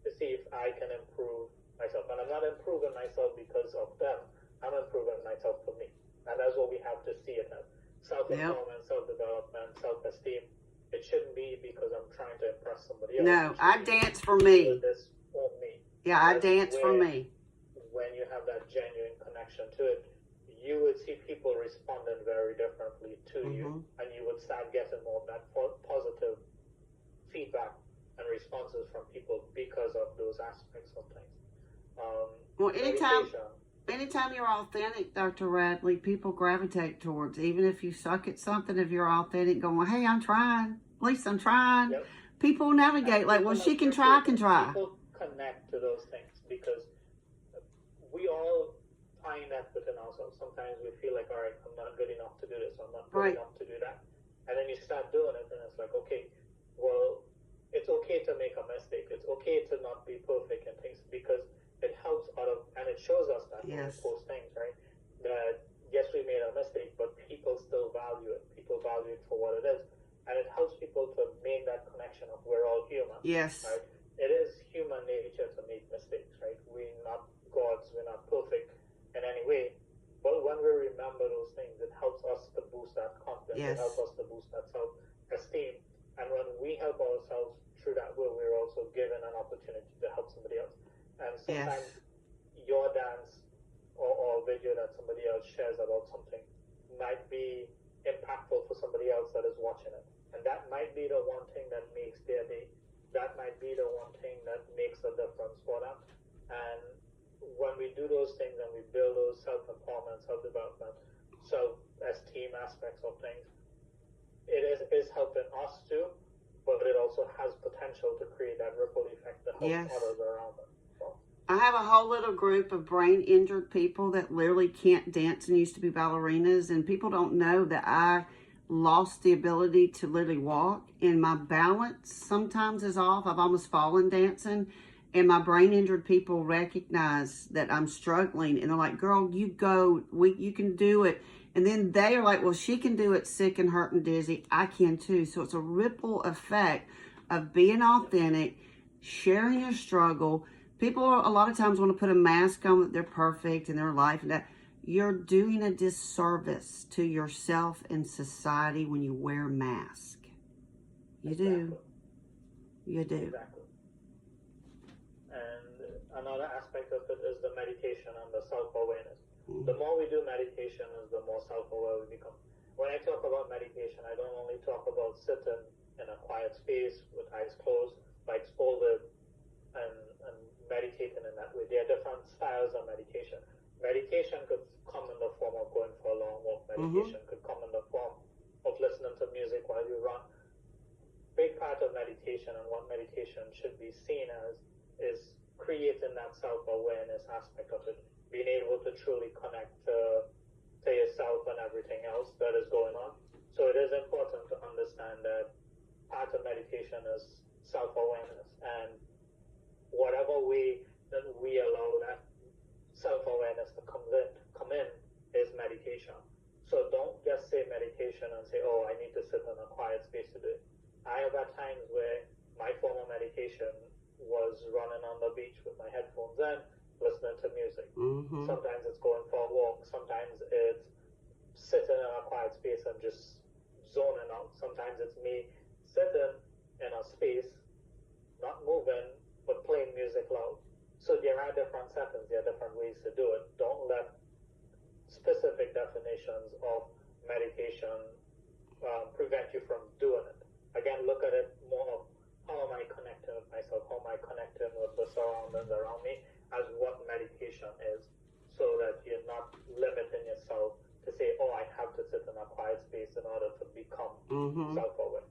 to see if I can improve myself. And I'm not improving myself because of them. I'm improving myself for me. And that's what we have to see it as. Self-empowerment, self-development, self-esteem. It shouldn't be because I'm trying to impress somebody else. No, I dance for me. This for me. Yeah, I dance for me. When you have that genuine connection to it, you would see people responding very differently to you, and you would start getting more of that positive feedback and responses from people because of those aspects of things. Well, anytime you're authentic, Dr. Radley, people gravitate towards. Even if you suck at something, if you're authentic, going, hey, I'm trying. At least I'm trying. Yep. People navigate like, well, she can try, I can try. People connect to those things because we all find that within ourselves. Sometimes we feel like, all right, I'm not good enough to do this. I'm not good enough to do that. And then you start doing it, and it's like, okay, well, it's okay to make a mistake. It's okay to not be perfect and things, because it helps and it shows us that when we post things, right? That yes, we made a mistake, but people still value it. People value it for what it is. And it helps people to make that connection of we're all human. Yes. Right? It is human nature to make mistakes, right? We're not gods, we're not perfect in any way. But when we remember those things, it helps us to boost that confidence. It helps us to boost that self-esteem. And when we help ourselves through that way, we're also given an opportunity to help somebody else. And sometimes your dance or video that somebody else shares about something might be impactful for somebody else that is watching it. And that might be the one thing that makes their day. That might be the one thing that makes a difference for them. And when we do those things and we build those self-empowerment, self-development, self-esteem aspects of things, it is helping us too, but it also has potential to create that ripple effect to help others around us. I have a whole little group of brain injured people that literally can't dance and used to be ballerinas, and people don't know that I lost the ability to literally walk, and my balance sometimes is off. I've almost fallen dancing, and my brain injured people recognize that I'm struggling, and they're like, girl, you can do it. And then they are like, well, she can do it sick and hurt and dizzy. I can too. So it's a ripple effect of being authentic, sharing your struggle. People a lot of times want to put a mask on that they're perfect in their life, and that you're doing a disservice to yourself and society when you wear a mask. You do. You do. Exactly. And another aspect of it is the meditation and the self-awareness. The more we do meditation, is the more self-aware we become. When I talk about meditation, I don't only talk about sitting in a quiet space with eyes closed, lights folded, and meditating in that way. There are different styles of meditation. Meditation could come in the form of going for a long walk. Meditation could come in the form of listening to music while you run. Big part of meditation and what meditation should be seen as is creating that self-awareness aspect of it, being able to truly connect to yourself and everything else that is going on. So it is important to understand that part of meditation is self-awareness, and whatever way that we allow that self-awareness to come in is meditation. So don't just say meditation and say, oh, I need to sit in a quiet space to do it. I have had times where my form of meditation was running on the beach with my headphones in, listening to music. Sometimes it's going for a walk. Sometimes it's sitting in a quiet space and just zoning out. Sometimes it's me sitting in a space, not moving, but playing music loud. So there are different settings, there are different ways to do it. Don't let specific definitions of meditation prevent you from doing it. Again, look at it more of how am I connecting with myself, how am I connecting with the surroundings around me, as what meditation is, so that you're not limiting yourself to say, oh, I have to sit in a quiet space in order to become self-aware.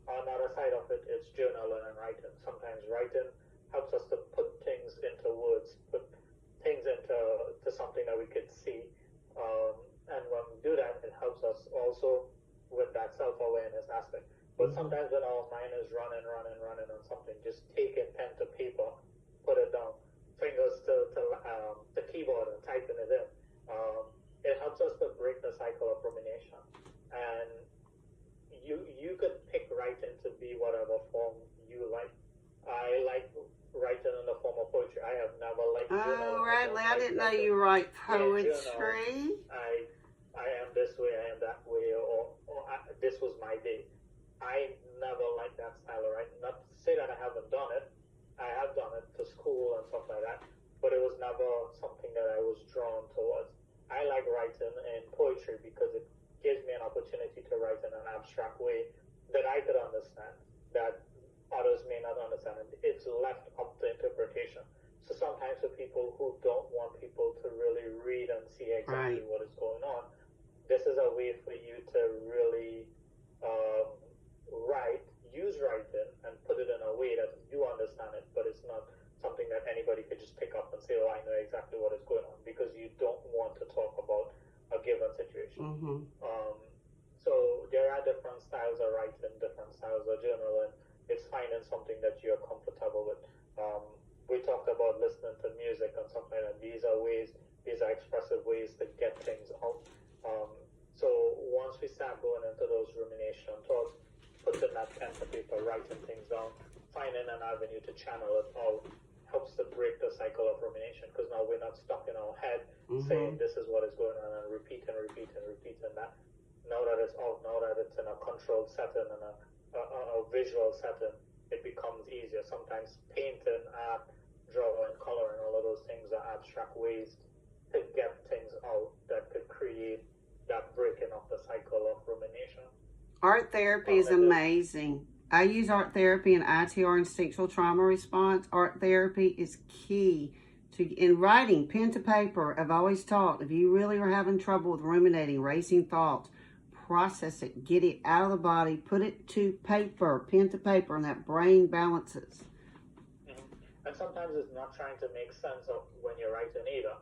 Another side of it is journaling and writing. Sometimes writing helps us to put things into words, put things into something that we could see. And when we do that, it helps us also with that self-awareness aspect. But sometimes when our mind is running on something, just take it pen to paper, put it down, fingers to the keyboard and typing it in. It helps us to break the cycle of rumination. And you could pick writing to be whatever form you like. I like writing in the form of poetry. I have never liked journaling. Oh, Radley, I didn't know you write poetry. I am this way, I am that way, or this was my day. I never liked that style of writing. Not to say that I haven't done it. I have done it to school and stuff like that, but it was never something that I was drawn towards. I like writing in poetry because it gives me an opportunity to write in an abstract way that I could understand, that others may not understand. It's left up to interpretation. So sometimes for people who don't want people to really read and see exactly what is going on, this is a way for you to really use writing and put it in a way that you understand it, but it's not something that anybody could just pick up and say, oh, I know exactly what is going on, because you don't want to talk about a given situation. So there are different styles of writing, different styles of journaling. It's finding something that you're comfortable with. We talked about listening to music and stuff like that. These are expressive ways to get things out. So once we start going into those rumination thoughts, putting that pen to paper, writing things down, finding an avenue to channel it out, helps to break the cycle of rumination, because now we're not stuck in our head saying this is what is going on and repeating that. Now that it's out, now that it's in a controlled setting and a visual setting, it becomes easier. Sometimes painting, art, drawing, coloring, all of those things are abstract ways to get things out that could create that breaking of the cycle of rumination. Art therapy is amazing. I use art therapy in ITR, instinctual trauma response. Art therapy is key in writing, pen to paper. I've always taught, if you really are having trouble with ruminating, racing thoughts, process it, get it out of the body, put it to paper, pen to paper, and that brain balances. And sometimes it's not trying to make sense of when you're writing either,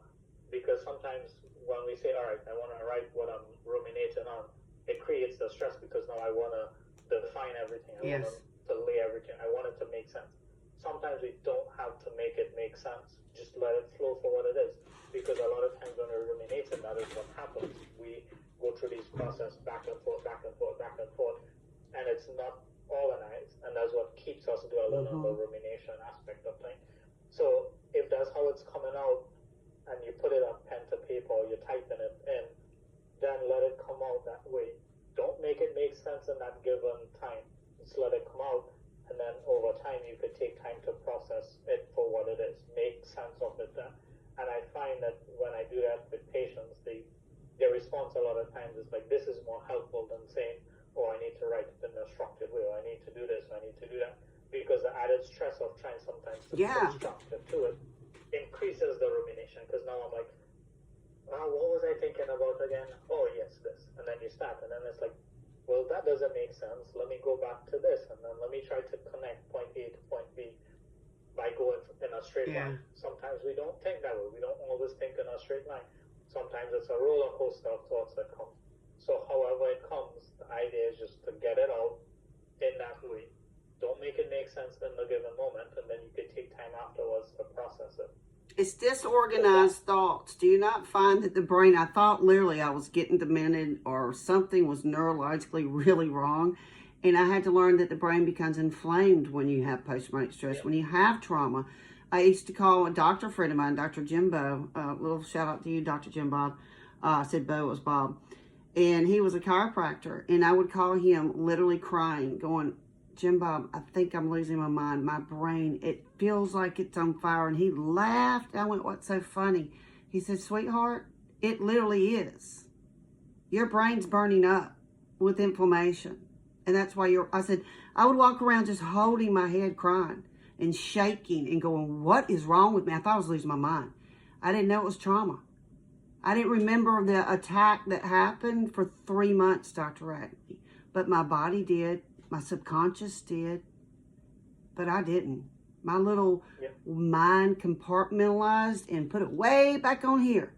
because sometimes when we say, all right, I want to write what I'm ruminating on, it creates the stress, because now I want to define everything. I want to lay everything. I want it to make sense. Sometimes we don't have to make it make sense. Just let it flow for what it is, because a lot of times when we're ruminating, that is what happens. We go through these processes back and forth, and it's not organized, and that's what keeps us dwelling on the rumination aspect of things. So if that's how it's coming out, and you put it on pen to paper, or you're typing it in, then let it come out that way. Don't make it make sense in that given time. Just let it come out, and then then over time you could take time to process it for what it is, make sense of it then. And I find that when I do that with patients, their response a lot of times is like, this is more helpful than saying, oh, I need to write it in a structured way, or I need to do this, or I need to do that. Because the added stress of trying sometimes to put structure to it increases the rumination. Because now I'm like, what was I thinking about again? Oh, yes, this. And then you start, and then it's like, well, that doesn't make sense. Let me go back to this, and then let me try to connect point A to point B by going in a straight line. Sometimes we don't think that way. We don't always think in a straight line. Sometimes it's a roller coaster of thoughts that come. So however it comes, the idea is just to get it out in that way. Don't make it make sense in the given moment, and then you can take time afterwards to process it. It's disorganized thoughts. Do you not find that the brain, I thought literally I was getting demented or something was neurologically really wrong, and I had to learn that the brain becomes inflamed when you have post-traumatic stress, when you have trauma. I used to call a doctor friend of mine, Dr. Jimbo, little shout out to you, Dr. Jim Bob. I said Bo, it was Bob. And he was a chiropractor, and I would call him literally crying, going, Jim Bob, I think I'm losing my mind. My brain, it feels like it's on fire. And he laughed. I went, what's so funny? He said, sweetheart, it literally is. Your brain's burning up with inflammation. And that's why I said, I would walk around just holding my head crying and shaking and going, what is wrong with me? I thought I was losing my mind. I didn't know it was trauma. I didn't remember the attack that happened for 3 months, Dr. Radley. But my body did. My subconscious did, but I didn't. My little mind compartmentalized and put it way back on here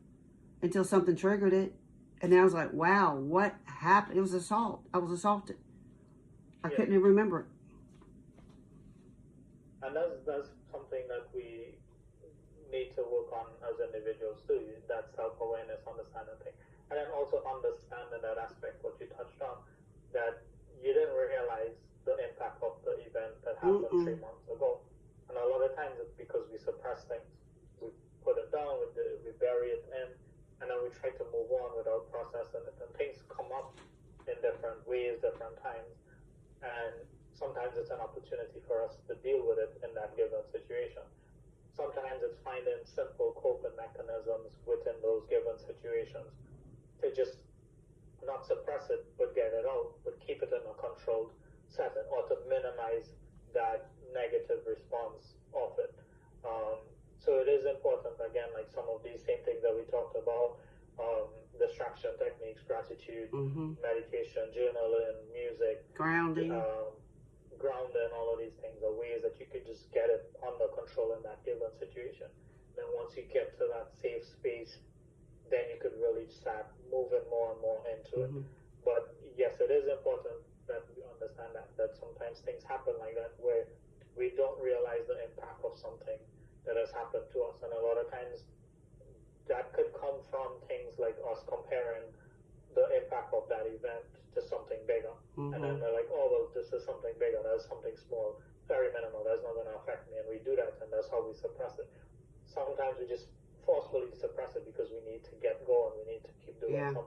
until something triggered it. And then I was like, wow, what happened? It was assault. I was assaulted. I couldn't even remember it. And that's something that we need to work on as individuals too. That self-awareness, understanding thing. And then also understanding that aspect, what you touched on, that you didn't realize the impact of the event that happened 3 months ago. And a lot of times it's because we suppress things. We put it down, we bury it in, and then we try to move on without processing it. And things come up in different ways, different times. And sometimes it's an opportunity for us to deal with it in that given situation. Sometimes it's finding simple coping mechanisms within those given situations to just not suppress it, but get it out, but keep it in a controlled setting, or to minimize that negative response of it. So it is important, again, like some of these same things that we talked about, distraction techniques, gratitude, meditation, journaling, music, grounding, all of these things are ways that you could just get it under control in that given situation. Then once you get to that safe space, then you could really start moving more and more into it. But yes, it is important that we understand that sometimes things happen like that where we don't realize the impact of something that has happened to us. And a lot of times that could come from things like us comparing the impact of that event to something bigger. And then they're like, oh, well, this is something bigger, that's something small, very minimal, that's not going to affect me. And we do that, and that's how we suppress it. Sometimes we just forcefully suppress it because we need to get going. We need to keep doing something.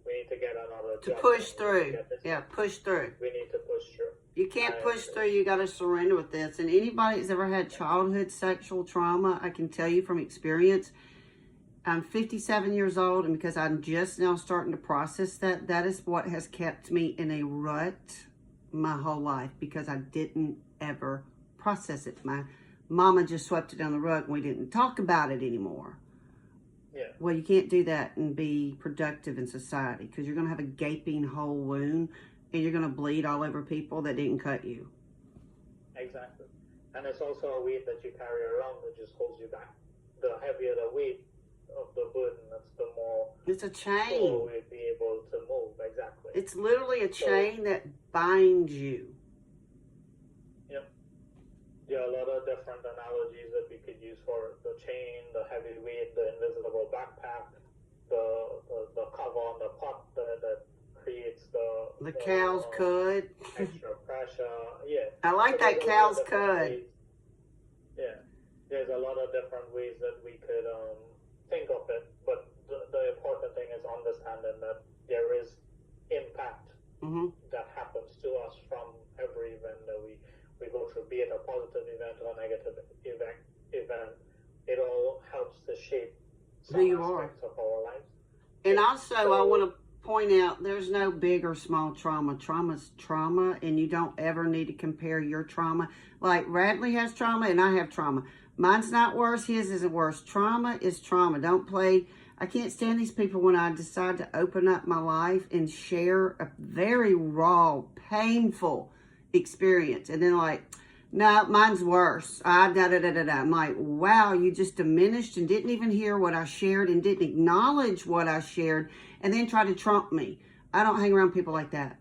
We need to get another to job push done. through. Push through. We need to push through. You can't push through. You got to surrender with this. And anybody that's ever had childhood sexual trauma, I can tell you from experience, I'm 57 years old, and because I'm just now starting to process that, that is what has kept me in a rut my whole life, because I didn't ever process it. My mama just swept it down the rug and we didn't talk about it anymore. Well, you can't do that and be productive in society, because you're going to have a gaping whole wound and you're going to bleed all over people that didn't cut you. Exactly. And it's also a weight that you carry around that just holds you back. The heavier the weight of the burden, that's the more it's a chain. We'll be able to move. Exactly. It's literally a chain that binds you. There are a lot of different analogies that we could use for it. The chain, the heavy weight, the invisible backpack, the cover on the pot that creates the cow's cud. Extra pressure. I like that cow's cud. There's a lot of different ways that we could think of it, but the important thing is understanding that there is impact that happens to us from every event that we go through. be it a positive event or a negative event, it all helps to shape some Who you are. aspects of our lives. And also, I want to point out there's no big or small trauma. Trauma's trauma, and you don't ever need to compare your trauma. Like Radley has trauma and I have trauma. Mine's not worse, his isn't worse. Trauma is trauma. Don't play. I can't stand these people when I decide to open up my life and share a very raw, painful experience. And then like, no, mine's worse. I'm like, wow, you just diminished and didn't even hear what I shared and didn't acknowledge what I shared and then try to trump me. I don't hang around people like that.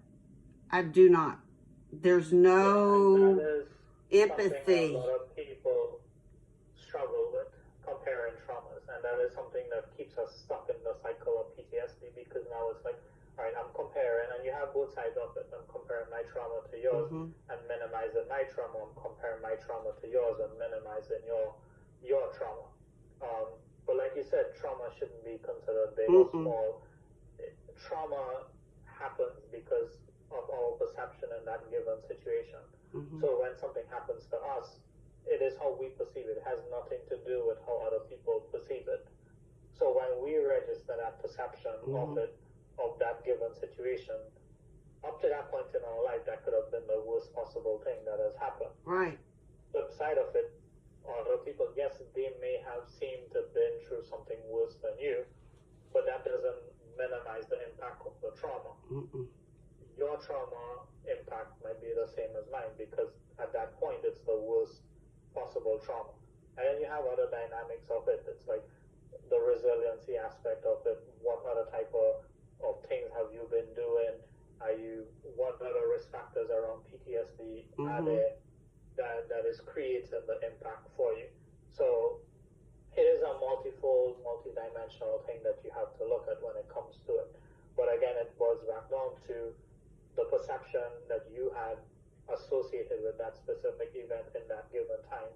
I do not. There's no empathy. A lot of people struggle with comparing traumas, and that is something that keeps us stuck in the cycle of PTSD, because now it's like, all right, I'm comparing, and you have both sides of it. I'm comparing my trauma to yours and minimizing my trauma. I'm comparing my trauma to yours and minimizing your trauma. But like you said, trauma shouldn't be considered big or small. Trauma happens because of our perception in that given situation. So when something happens to us, it is how we perceive it. It has nothing to do with how other people perceive it. So when we register that perception of it, of that given situation, up to that point in our life, that could have been the worst possible thing that has happened. Right. Flip side of it, other people, yes, they may have seemed to have been through something worse than you, but that doesn't minimize the impact of the trauma. Your trauma impact might be the same as mine, because at that point, it's the worst possible trauma. And then you have other dynamics of it. It's like the resiliency aspect of it. What other type of things have you been doing? What other risk factors around PTSD are there that is creating the impact for you? So it is a multifold, multidimensional thing that you have to look at when it comes to it. But again, it boils back down to the perception that you had associated with that specific event in that given time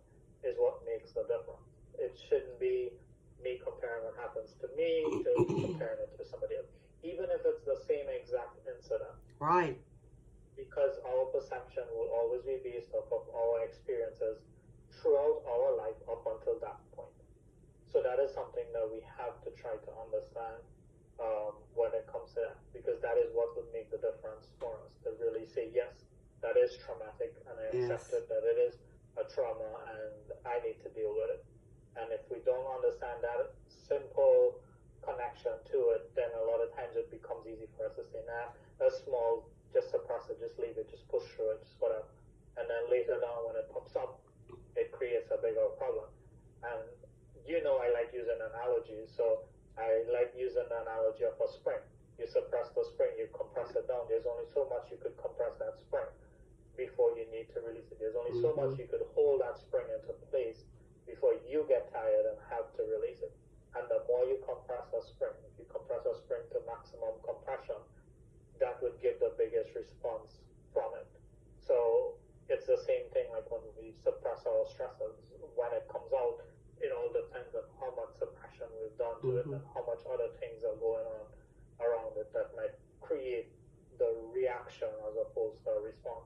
is what makes the difference. It shouldn't be me comparing what happens to me to comparing it to somebody else, even if it's the same exact incident. Right. Because our perception will always be based off of our experiences throughout our life up until that point. So that is something that we have to try to understand when it comes to that, because that is what would make the difference for us, to really say, yes, that is traumatic, and I accept it, that it is a trauma, and I need to deal with it. And if we don't understand that simple connection to it, then a lot of times it becomes easy for us to say, nah, that's small, just suppress it, just leave it, just push through it, just whatever. And then later down, when it pops up, it creates a bigger problem. And I like using analogies, so I like using the analogy of a spring. You suppress the spring, you compress it down. There's only so much you could compress that spring before you need to release it. There's only so much you could hold that spring into place before you get tired and have to release it. And the more you compress a spring, if you compress a spring to maximum compression, that would give the biggest response from it. So it's the same thing like when we suppress our stressors. When it comes out, it all depends on how much suppression we've done to it and how much other things are going on around it that might create the reaction as opposed to a response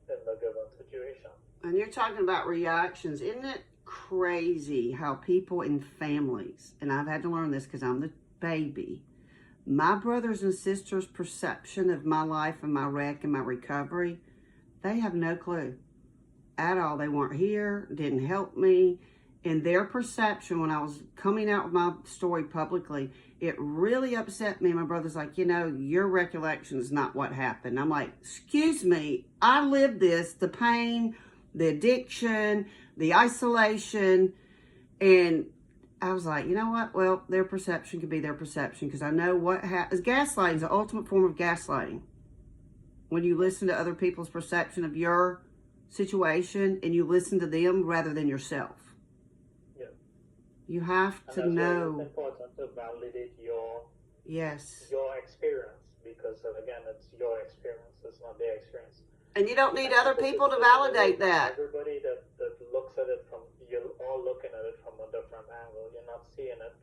in the given situation. And you're talking about reactions. Isn't it crazy how people in families, and I've had to learn this because I'm the baby, my brothers and sisters' perception of my life and my wreck and my recovery, they have no clue at all. They weren't here, didn't help me. In their perception, when I was coming out with my story publicly, it really upset me. My brother's like, your recollection is not what happened. I'm like, excuse me, I lived this, the pain, the addiction, the isolation. And I was like, you know what? Well, their perception could be their perception, because I know what happens. Gaslighting is the ultimate form of gaslighting. When you listen to other people's perception of your situation and you listen to them rather than yourself. You have to know. It's important to validate your experience, because again, it's your experience, it's not their experience. And you don't need other people to validate that. Everybody that looks at it you're all looking at it from a different angle. You're not seeing it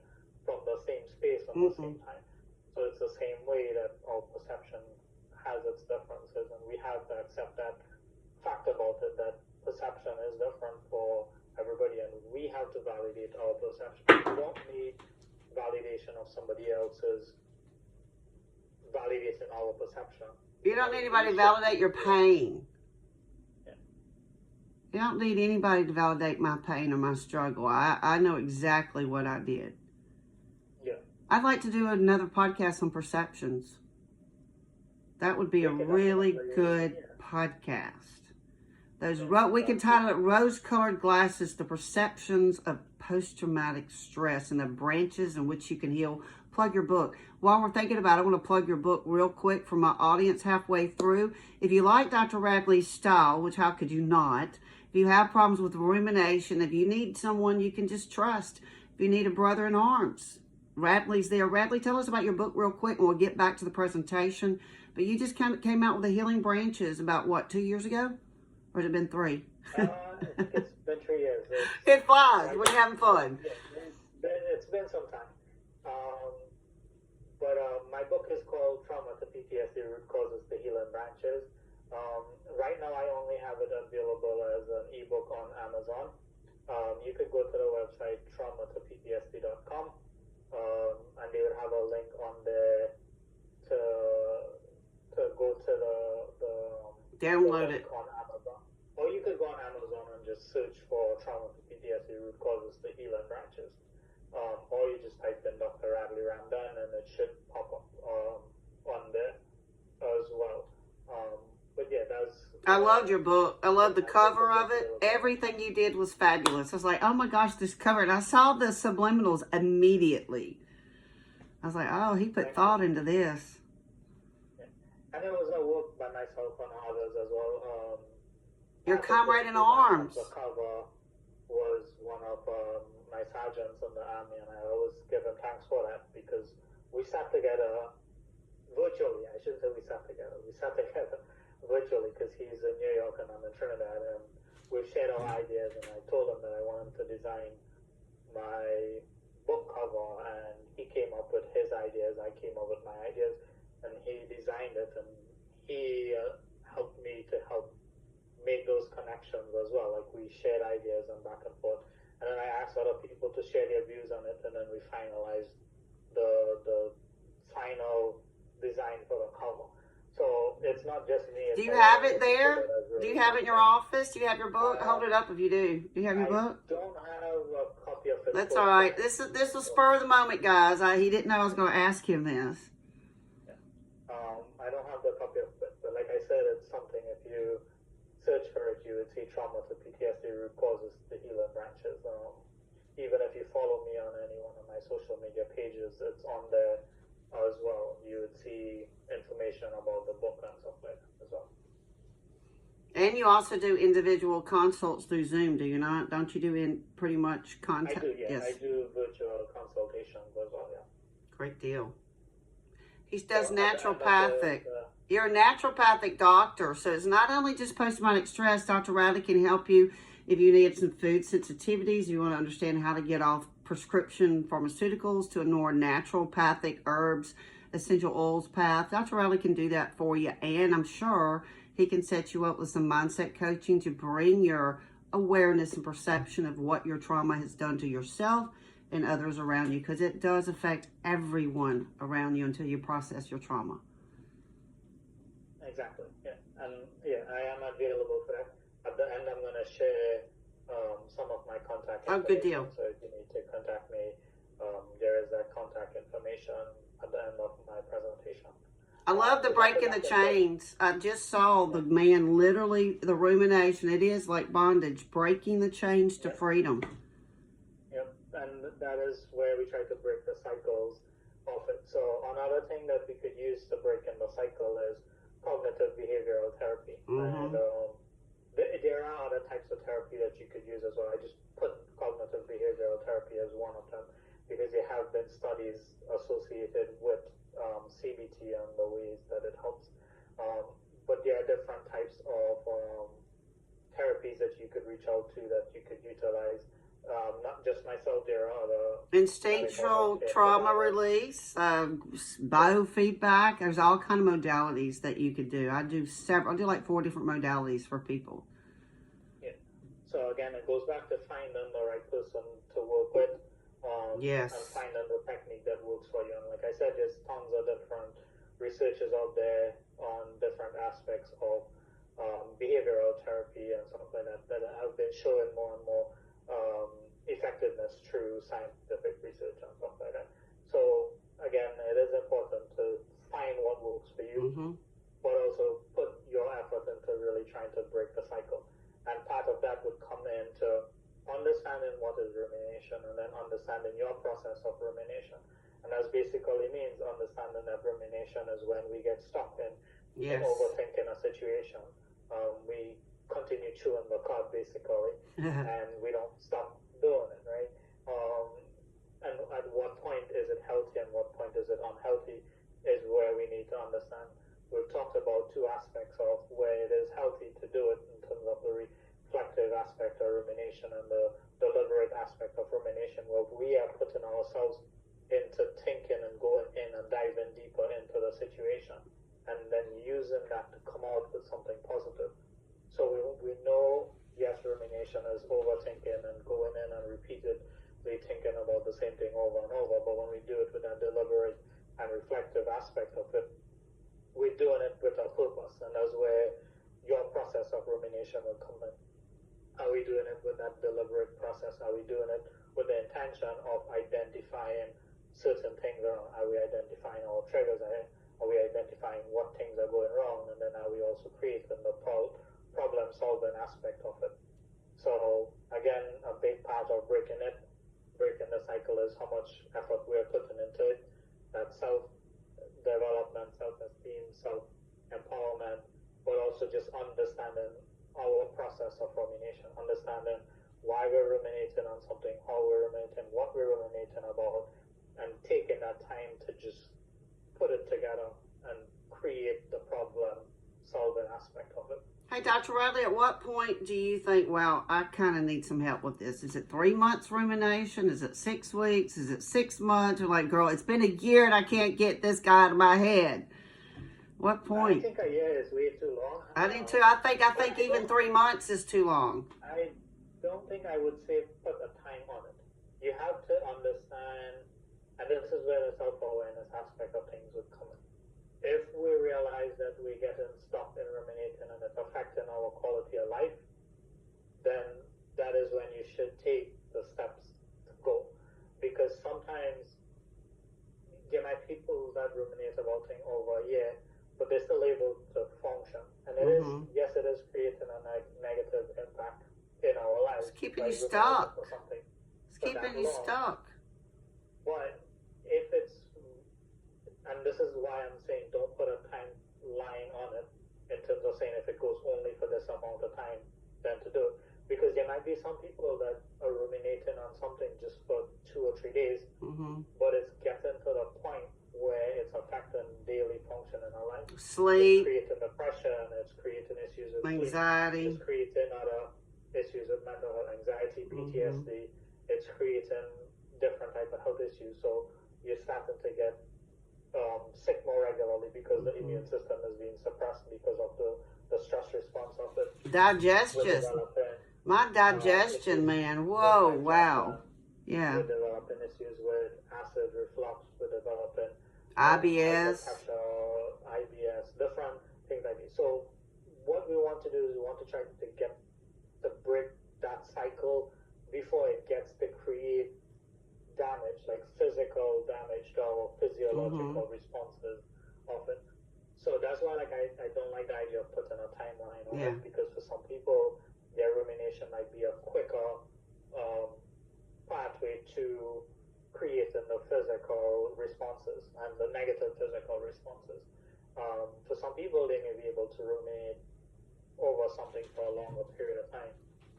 from the same space at the same time. So it's the same way that our perception has its differences, and we have to accept that fact about it, that perception is different for everybody, and we have to validate our perception. We don't need validation of somebody else's validating our perception. You don't need anybody to validate your pain. Yeah. You don't need anybody to validate my pain or my struggle. I know exactly what I did. Yeah. I'd like to do another podcast on perceptions. That would be a really good podcast. We can title it Rose-Colored Glasses, the Perceptions of Post-Traumatic Stress and the Branches in Which You Can Heal. Plug your book. While we're thinking about it, I want to plug your book real quick for my audience halfway through. If you like Dr. Radley's style, which how could you not? If you have problems with rumination, if you need someone you can just trust, if you need a brother in arms, Radley's there. Radley, tell us about your book real quick and we'll get back to the presentation. But you just kind of came out with the Healing Branches about, what, 2 years ago? Or has it been 3? I think it's been 3 years. It flies. We're having fun. It's been some time. But my book is called Trauma to PTSD, Root Causes to Healing Branches. Right now, I only have it available as an ebook on Amazon. You could go to the website traumatoptsd.com, and they would have a link on there to go to the download it on Amazon. Or you could go on Amazon and just search for Trauma to PTSD, Root Causes to Healing Branches. Or you just type in Dr. Radley Ramdhan and it should pop up on there as well. But yeah, that's... I loved your book. I loved the cover of it. Everything you did was fabulous. I was like, oh my gosh, this cover. And I saw the subliminals immediately. I was like, oh, he put thought into this. Yeah. And it was a work by myself and others as well. Your comrade in arms. The cover was one of my sergeants in the army, and I always give him thanks for that because we sat together virtually. I shouldn't say we sat together. We sat together virtually because he's in New York and I'm in Trinidad, and we've shared our ideas, and I told him that I wanted to design my book cover, and he came up with his ideas, I came up with my ideas, and he designed it, and he helped me to help make those connections as well. Like, we shared ideas and back and forth, and then I asked other people to share their views on it, and then we finalized the final design for the cover. So it's not just me. Do you have it there? Do you have it in your office? Do you have your book? Hold it up if you do. Do you have your book? I don't have a copy of it. That's all right. This was spur of the moment, guys. He didn't know I was going to ask him this. Yeah. I don't have the copy of it, but like I said, it's something. If you search for it, you would see Trauma to PTSD, Root Causes to Healing Branches. Even if you follow me on any one of my social media pages, it's on there as well. You would see information about the book and stuff like that as well. And you also do individual consults through Zoom, do you not? Don't you do pretty much contact? I do, yeah. Yes. I do virtual consultations as well, yeah. Great deal. He does naturopathic. You're a naturopathic doctor, so it's not only just post-traumatic stress. Dr. Radley can help you if you need some food sensitivities, you want to understand how to get off prescription pharmaceuticals to a more naturopathic herbs, essential oils path. Dr. Radley can do that for you, and I'm sure he can set you up with some mindset coaching to bring your awareness and perception of what your trauma has done to yourself and others around you, because it does affect everyone around you until you process your trauma. Exactly, yeah. And yeah, I am available for that. At the end, I'm going to share some of my contact information. Oh, good deal. So if you need to contact me, there is that contact information at the end of my presentation. I love the breaking the chains. I just saw the man literally, the rumination. It is like bondage, breaking the chains to freedom. Yep, and that is where we try to break the cycles of it. So another thing that we could use to break in the cycle is cognitive behavioral therapy. Mm-hmm. And there are other types of therapy that you could use as well. I just put cognitive behavioral therapy as one of them because there have been studies associated with CBT and the ways that it helps. But there are different types of therapies that you could reach out to, that you could utilize. Not just myself, there are other... Instinctual trauma release, biofeedback. There's all kind of modalities that you could do. I do like 4 different modalities for people. Yeah, again, it goes back to finding the right person to work with, Yes. and finding the technique that works for you. And like I said, there's tons of different researchers out there on different aspects of behavioral therapy and stuff like that that have been showing more and more effectiveness through scientific research and stuff like that. So again, it is important to find what works for you, Mm-hmm. but also put your effort into really trying to break the cycle. And part of that would come into understanding what is rumination and then understanding your process of rumination. And that basically means understanding that rumination is when we get stuck in Yes. overthinking a situation. We continue chewing the cud basically, and we don't stop doing it, right? And at what point is it healthy and what point is it unhealthy is where we need to understand. We've talked about two aspects of where it is healthy to do it in terms of the reflective aspect of rumination and the deliberate aspect of rumination, where we are putting ourselves into thinking and going in and diving deeper into the situation and then using that to come out with something positive. So we know, yes, rumination is overthinking and going in and repeatedly thinking about the same thing over and over, but when we do it with that deliberate and reflective aspect of it, we're doing it with a purpose, and that's where your process of rumination will come in. Are we doing it with that deliberate process? Are we doing it with the intention of identifying certain things wrong? Are we identifying our triggers? Are we identifying what things are going wrong? And then are we also creating the problem-solving aspect of it? So again, a big part of breaking the cycle is how much effort we're putting into it. That self-development, self-esteem, self-empowerment, but also just understanding our process of rumination, understanding why we're ruminating on something, how we're ruminating, what we're ruminating about, and taking that time to just put it together and create the problem-solving aspect of it. Hey, Dr. Radley, at what point do you think, well, I kind of need some help with this? Is it 3 months rumination? Is it 6 weeks? Is it 6 months? Or like, girl, it's been a year and I can't get this guy out of my head. What point? I think a year is way too long. I do too. I think even 3 months is too long. I don't think I would say put a time on it. You have to understand, and this is where the self-awareness aspect of things would come in. If we realize that we're getting stuck in ruminating and it's affecting our quality of life, then that is when you should take the steps to go. Because sometimes there might be people that ruminate about things over a year, but they're still able to function. And it is, yes, it is creating a negative impact in our lives. It's keeping you stuck. It's keeping you stuck. But if it's, and this is why I'm saying don't put a timeline on it in terms of saying if it goes only for this amount of time, then to do it. Because there might be some people that are ruminating on something just for 2 or 3 days, but it's getting to the point where it's affecting daily function in our life. Sleep. It's creating depression, it's creating issues with anxiety. Sleep, it's creating other issues with mental health, anxiety, PTSD. It's creating different type of health issues. So you're starting to get sick more regularly because the immune system is being suppressed because of the stress response of it. Digestion. My digestion, man. Whoa, wow. Yeah. We're developing issues with acid reflux. We're developing IBS. IBS, different things like this. So what we want to do is we want to try to break that cycle before it gets to create damage, like physical damage to our physiological responses of it. So that's why I don't like the idea of putting a timeline on it, because for some people their rumination might be a quicker pathway to creating the physical responses and the negative physical responses. For some people they may be able to ruminate over something for a longer period of time,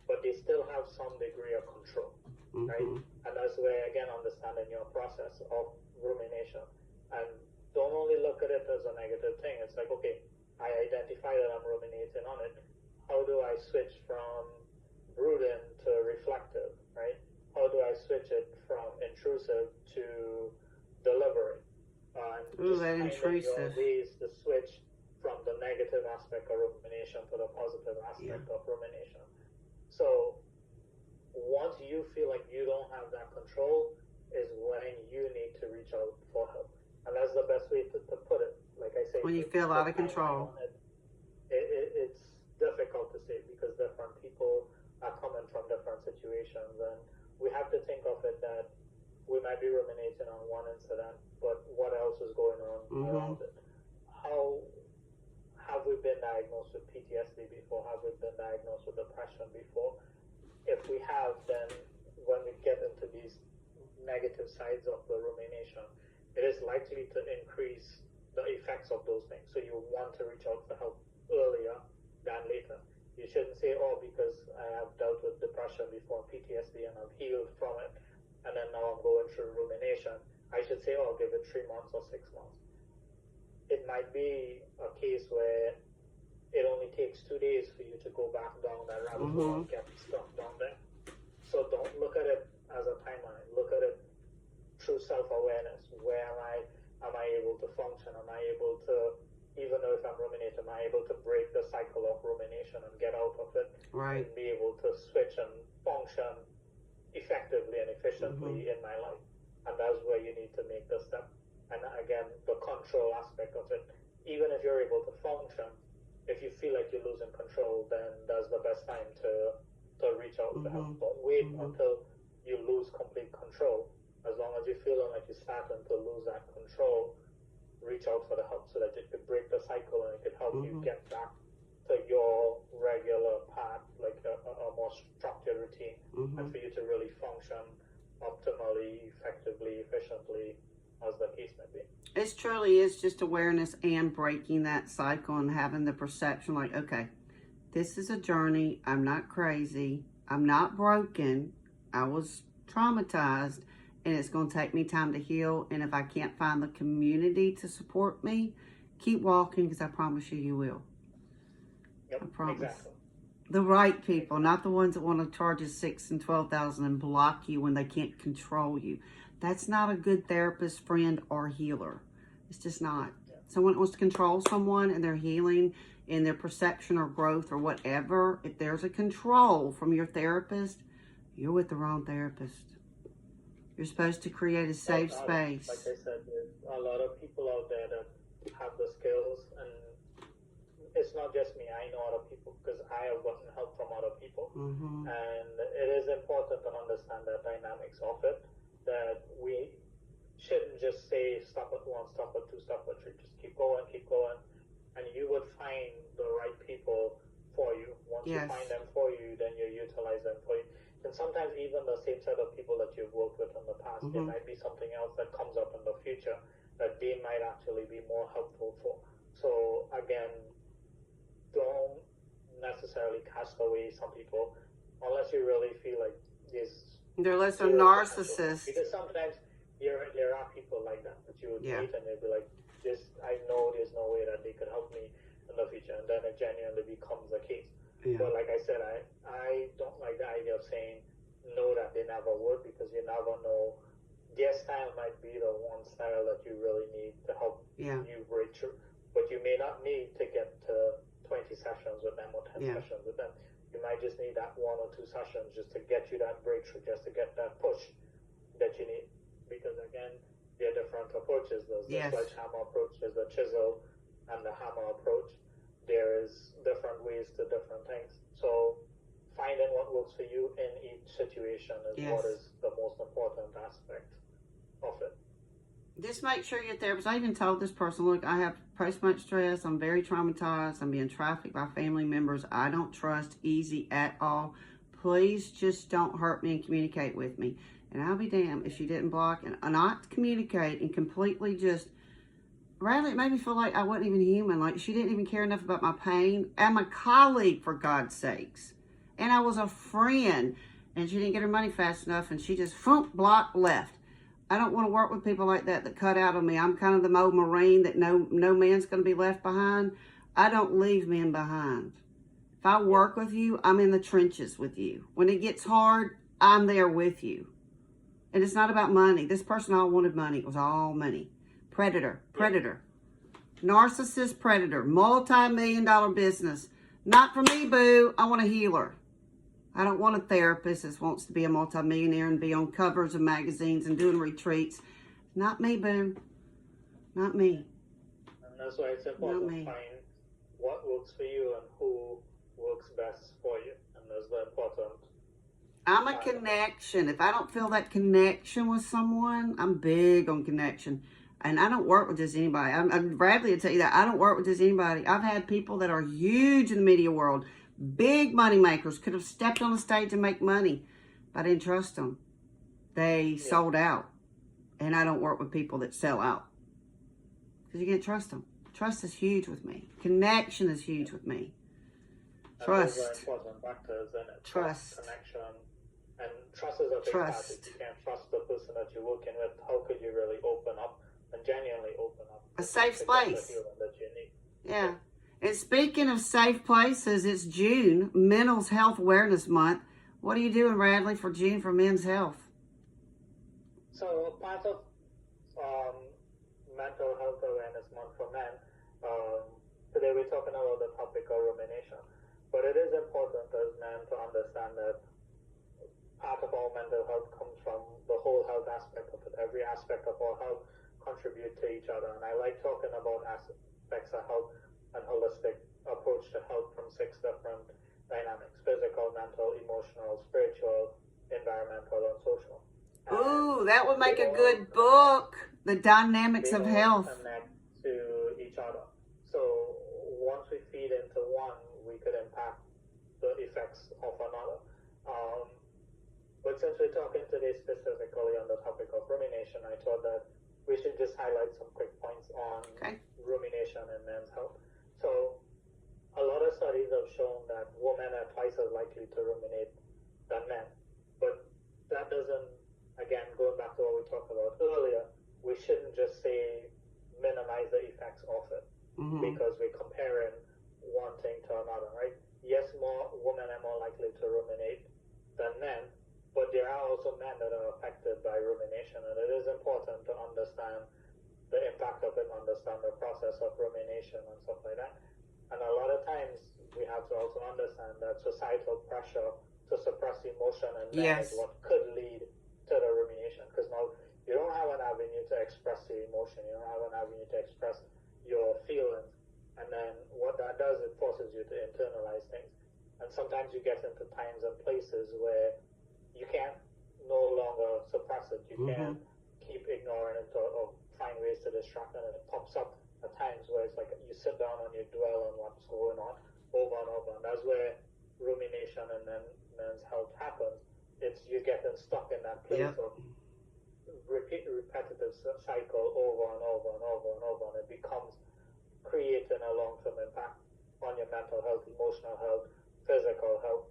but they still have some degree of control, right? And that's where, again, understanding your process of rumination. And don't only look at it as a negative thing. It's like, okay, I identify that I'm ruminating on it. How do I switch from brooding to reflective, right? How do I switch it from intrusive to delivery? And just finding your ways to switch from the negative aspect of rumination to the positive aspect of rumination. So you feel like you don't have that control is when you need to reach out for help. And that's the best way to put it. Like I say, when you feel out of control. It's difficult to say because different people are coming from different situations, and we have to think of it that we might be ruminating on one incident, but what else is going on around it? How have we been diagnosed with PTSD before? Have we been diagnosed with depression before? If we have, then when we get into these negative sides of the rumination, it is likely to increase the effects of those things. So you want to reach out for help earlier than later. You shouldn't say, oh, because I have dealt with depression before, PTSD, and I've healed from it, and then now I'm going through rumination. I should say, oh, I'll give it 3 months or 6 months. It might be a case where it only takes 2 days for you to go back down that rabbit hole and get stuck down there. So don't look at it as a timeline. Look at it through self-awareness. Where am I? Am I able to function? Am I able to, even though if I'm ruminating, am I able to break the cycle of rumination and get out of it? Right. And be able to switch and function effectively and efficiently in my life. And that's where you need to make the step. And again, the control aspect of it. Even if you're able to function, if you feel like you're losing control, then that's the best time to reach out for help. Don't wait until you lose complete control. As long as you're feeling like you're starting to lose that control, reach out for the help so that it could break the cycle and it could help you get back to your regular path, like a more structured routine, and for you to really function optimally, effectively, efficiently, as the case may be. It truly is just awareness and breaking that cycle and having the perception like, okay, this is a journey. I'm not crazy. I'm not broken. I was traumatized, and it's going to take me time to heal. And if I can't find the community to support me, keep walking, because I promise you, you will. Yep, I promise. exactly. The right people, not the ones that want to charge you $6,000 and $12,000 and block you when they can't control you. That's not a good therapist, friend, or healer. It's just not. Someone that wants to control someone and their healing and their perception or growth or whatever, if there's a control from your therapist, you're with the wrong therapist. You're supposed to create a safe space. Like I said, there's a lot of people out there that have the skills, and it's not just me. I know other people because I have gotten help from other people. And it is important to understand the dynamics of it, that we shouldn't just say stop at 1, stop at 2, stop at 3. Just keep going, and you would find the right people for you. Once you find them for you, then you utilize them for you. And sometimes even the same set of people that you've worked with in the past, there might be something else that comes up in the future that they might actually be more helpful for. So again, don't necessarily cast away some people unless you really feel like they're less a narcissist. Because sometimes there are people like that you would meet and they'd be like, I know there's no way that they could help me in the future, and then it genuinely becomes the case. But like I said, I don't like the idea of saying no that they never would, because you never know. Their style might be the one style that you really need to help you break through. But you may not need to get to 20 sessions with them or 10 sessions with them. You might just need that 1 or 2 sessions just to get you that breakthrough, just to get that push that you need. Because again, there are different approaches. There's the sledgehammer approach, there's the chisel and the hammer approach. There is different ways to different things. So finding what works for you in each situation is what is the most important aspect of it. Just make sure your therapist, I even told this person, look, I have post-traumatic stress. I'm very traumatized. I'm being trafficked by family members I don't trust easy at all. Please just don't hurt me and communicate with me. And I'll be damned if she didn't block and not communicate and completely just, Radley, it made me feel like I wasn't even human. Like she didn't even care enough about my pain. I'm a colleague, for God's sakes. And I was a friend. And she didn't get her money fast enough. And she just, blocked, left. I don't want to work with people like that cut out on me. I'm kind of the old Marine that no man's going to be left behind. I don't leave men behind. If I work with you, I'm in the trenches with you. When it gets hard, I'm there with you. And it's not about money. This person all wanted money. It was all money. Predator. Narcissist predator. Multi-million-dollar business. Not for me, boo. I want a healer. I don't want a therapist that wants to be a multimillionaire and be on covers of magazines and doing retreats. Not me, boo. Not me. And that's why it's important to find what works for you and who works best for you. And that's the important. I'm a connection. If I don't feel that connection with someone, I'm big on connection. And I don't work with just anybody. Radley will tell you that. I don't work with just anybody. I've had people that are huge in the media world, big money makers, could have stepped on the stage and make money, but I didn't trust them. They sold out. And I don't work with people that sell out. Because you can't trust them. Trust is huge with me. Connection is huge with me. Trust. Those are important factors in it. Trust. Connection. And trust is a big part. If you can't trust the person that you're working with, how could you really open up and genuinely open up? A safe place. Yeah. And speaking of safe places, it's June, Mental Health Awareness Month. What are you doing, Radley, for June for men's health? So part of Mental Health Awareness Month for men, today we're talking about the topic of rumination. But it is important as men to understand that part of our mental health comes from the whole health aspect of it. Every aspect of our health contribute to each other. And I like talking about aspects of health and holistic approach to health from 6 different dynamics: physical, mental, emotional, spiritual, environmental, and social. Ooh, that would make a good book. The Dynamics of Health. Connect to each other. So once we feed into one, we could impact the effects of another. But since we're talking today specifically on the topic of rumination, I thought that we should just highlight some quick points on rumination in men's health. So a lot of studies have shown that women are twice as likely to ruminate than men. But that doesn't, again, going back to what we talked about earlier, we shouldn't just say minimize the effects of it because we're comparing one thing to another, right? Yes, more women are more likely to ruminate than men, but there are also men that are affected by rumination, and it is important to understand the impact of it, understand the process of rumination and stuff like that. And a lot of times we have to also understand that societal pressure to suppress emotion and men is what could lead to the rumination, because now you don't have an avenue to express your emotion, you don't have an avenue to express your feelings, and then what that does, it forces you to internalize things. And sometimes you get into times and places where you can't no longer suppress it, you can't keep ignoring it or find ways to distract it, and it pops up at times where it's like you sit down and you dwell on what's going on over and over, and that's where rumination and then men's health happens. It's you getting stuck in that place of repetitive cycle over and over and over and over, and it becomes creating a long-term impact on your mental health, emotional health, physical health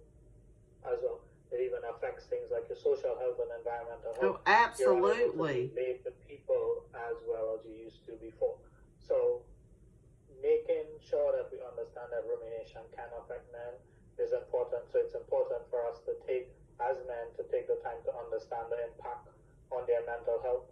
as well. It even affects things like your social health and environmental health. Oh, absolutely. You're unable to relate to people as well as you used to before. So making sure that we understand that rumination can affect men is important. So it's important for us to take, as men, to take the time to understand the impact on their mental health,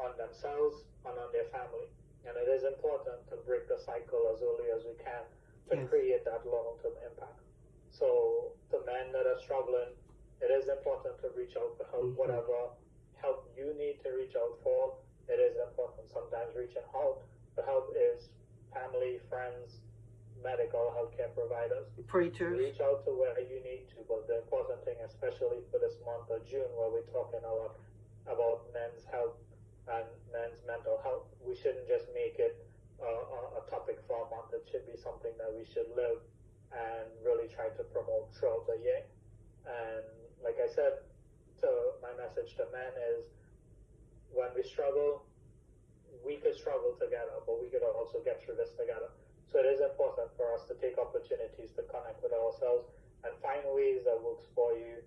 on themselves, and on their family. And it is important to break the cycle as early as we can to create that long-term impact. So the men that are struggling, it is important to reach out for help. Whatever help you need to reach out for, it is important. Sometimes reaching out for help is family, friends, medical healthcare providers. Preachers. Reach out to where you need to, but the important thing, especially for this month of June, where we're talking a lot about men's health and men's mental health, we shouldn't just make it a topic for a month. It should be something that we should live and really try to promote throughout the year. And like I said, my message to men is, when we struggle, we could struggle together, but we could also get through this together. So it is important for us to take opportunities to connect with ourselves and find ways that works for you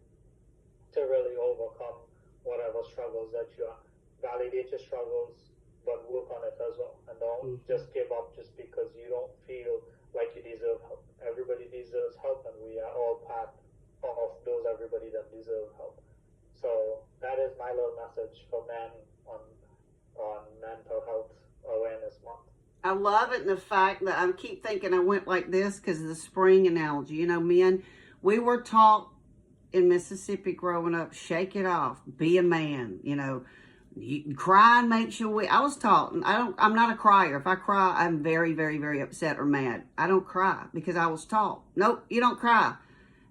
to really overcome whatever struggles that you are. Validate your struggles, but work on it as well. And don't just give up just because you don't feel like you deserve help. Everybody deserves help, and we are all part of those everybody that deserve help. So that is my little message for men on Mental Health Awareness Month. I love it, and the fact that I keep thinking I went like this because of the spring analogy. You know, men, we were taught in Mississippi growing up, shake it off, be a man, you know. You, crying makes you weak. I was taught, and I'm not a crier. If I cry, I'm very, very, very upset or mad. I don't cry because I was taught, nope, you don't cry.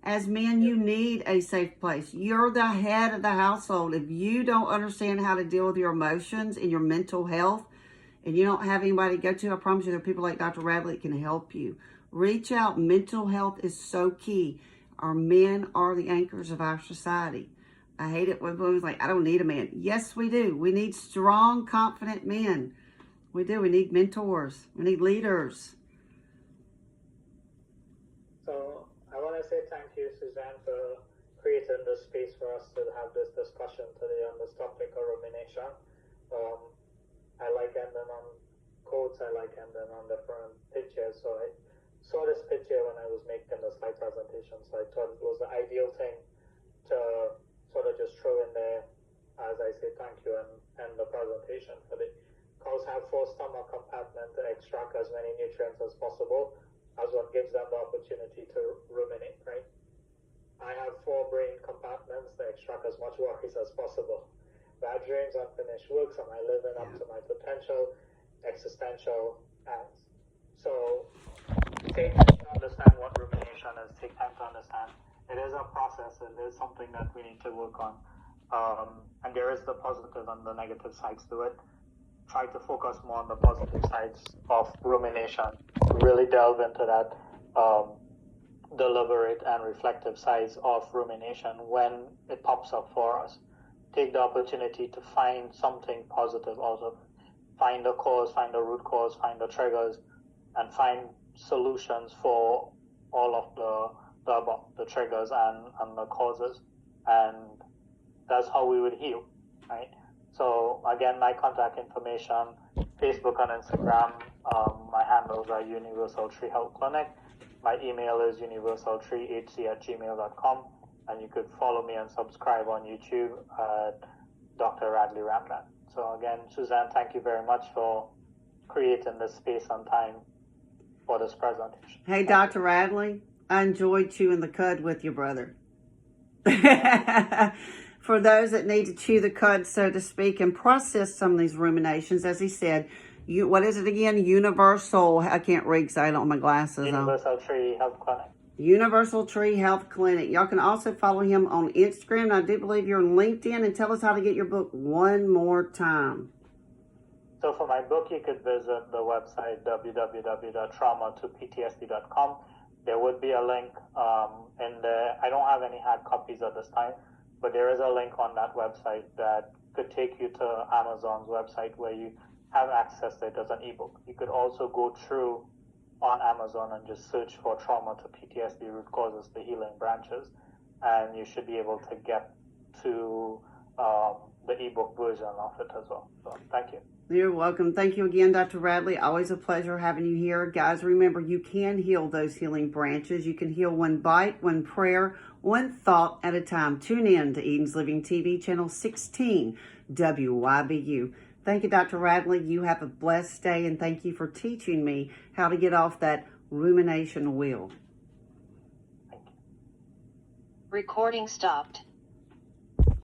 As men, you need a safe place. You're the head of the household. If you don't understand how to deal with your emotions and your mental health, and you don't have anybody to go to, I promise you there are people like Dr. Radley that can help you. Reach out. Mental health is so key. Our men are the anchors of our society. I hate it when women's like, I don't need a man. Yes, we do. We need strong, confident men. We do. We need mentors. We need leaders. So I want to say thank you, Suzanne, for creating this space for us to have this discussion today on this topic of rumination. I like ending on quotes. I like ending on different pictures. So I saw this picture when I was making the slide presentation. So I thought it was the ideal thing to sort of just throw in there as I say thank you and the presentation for the cows have 4 stomach compartments to extract as many nutrients as possible, as what gives them the opportunity to ruminate, right? I have 4 brain compartments to extract as much worries as possible. Bad dreams, unfinished work, am I living up to my potential, existential acts? So take time to understand what rumination is, take time to understand. It is a process, it is something that we need to work on. And there is the positive and the negative sides to it. Try to focus more on the positive sides of rumination. Really delve into that deliberate and reflective sides of rumination when it pops up for us. Take the opportunity to find something positive out of it. Find the cause, find the root cause, find the triggers, and find solutions for all of the triggers and the causes. And that's how we would heal, right? So again, my contact information, Facebook and Instagram, my handles are Universal Tree Health Clinic. My email is universaltreehc@gmail.com, and you could follow me and subscribe on YouTube at Dr. Radley Ramdhan. So again, Suzanne, thank you very much for creating this space and time for this presentation. Hey, Dr. Radley, I enjoyed chewing the cud with you, brother. For those that need to chew the cud, so to speak, and process some of these ruminations, as he said, what is it again? Universal, I can't read because I don't have my glasses Universal Tree Health Clinic. Universal Tree Health Clinic. Y'all can also follow him on Instagram. I do believe you're on LinkedIn. And tell us how to get your book one more time. So for my book, you could visit the website www.traumatoptsd.com. There would be a link in there. I don't have any hard copies at this time, but there is a link on that website that could take you to Amazon's website where you have access to it as an ebook. You could also go through on Amazon and just search for trauma to PTSD root causes, the healing branches, and you should be able to get to the ebook version of it as well. So thank you. You're welcome. Thank you again, Dr. Radley. Always a pleasure having you here. Guys, remember, you can heal those healing branches. You can heal one bite, one prayer, one thought at a time. Tune in to Eden's Living TV, channel 16, WYBU. Thank you, Dr. Radley. You have a blessed day, and thank you for teaching me how to get off that rumination wheel. Recording stopped.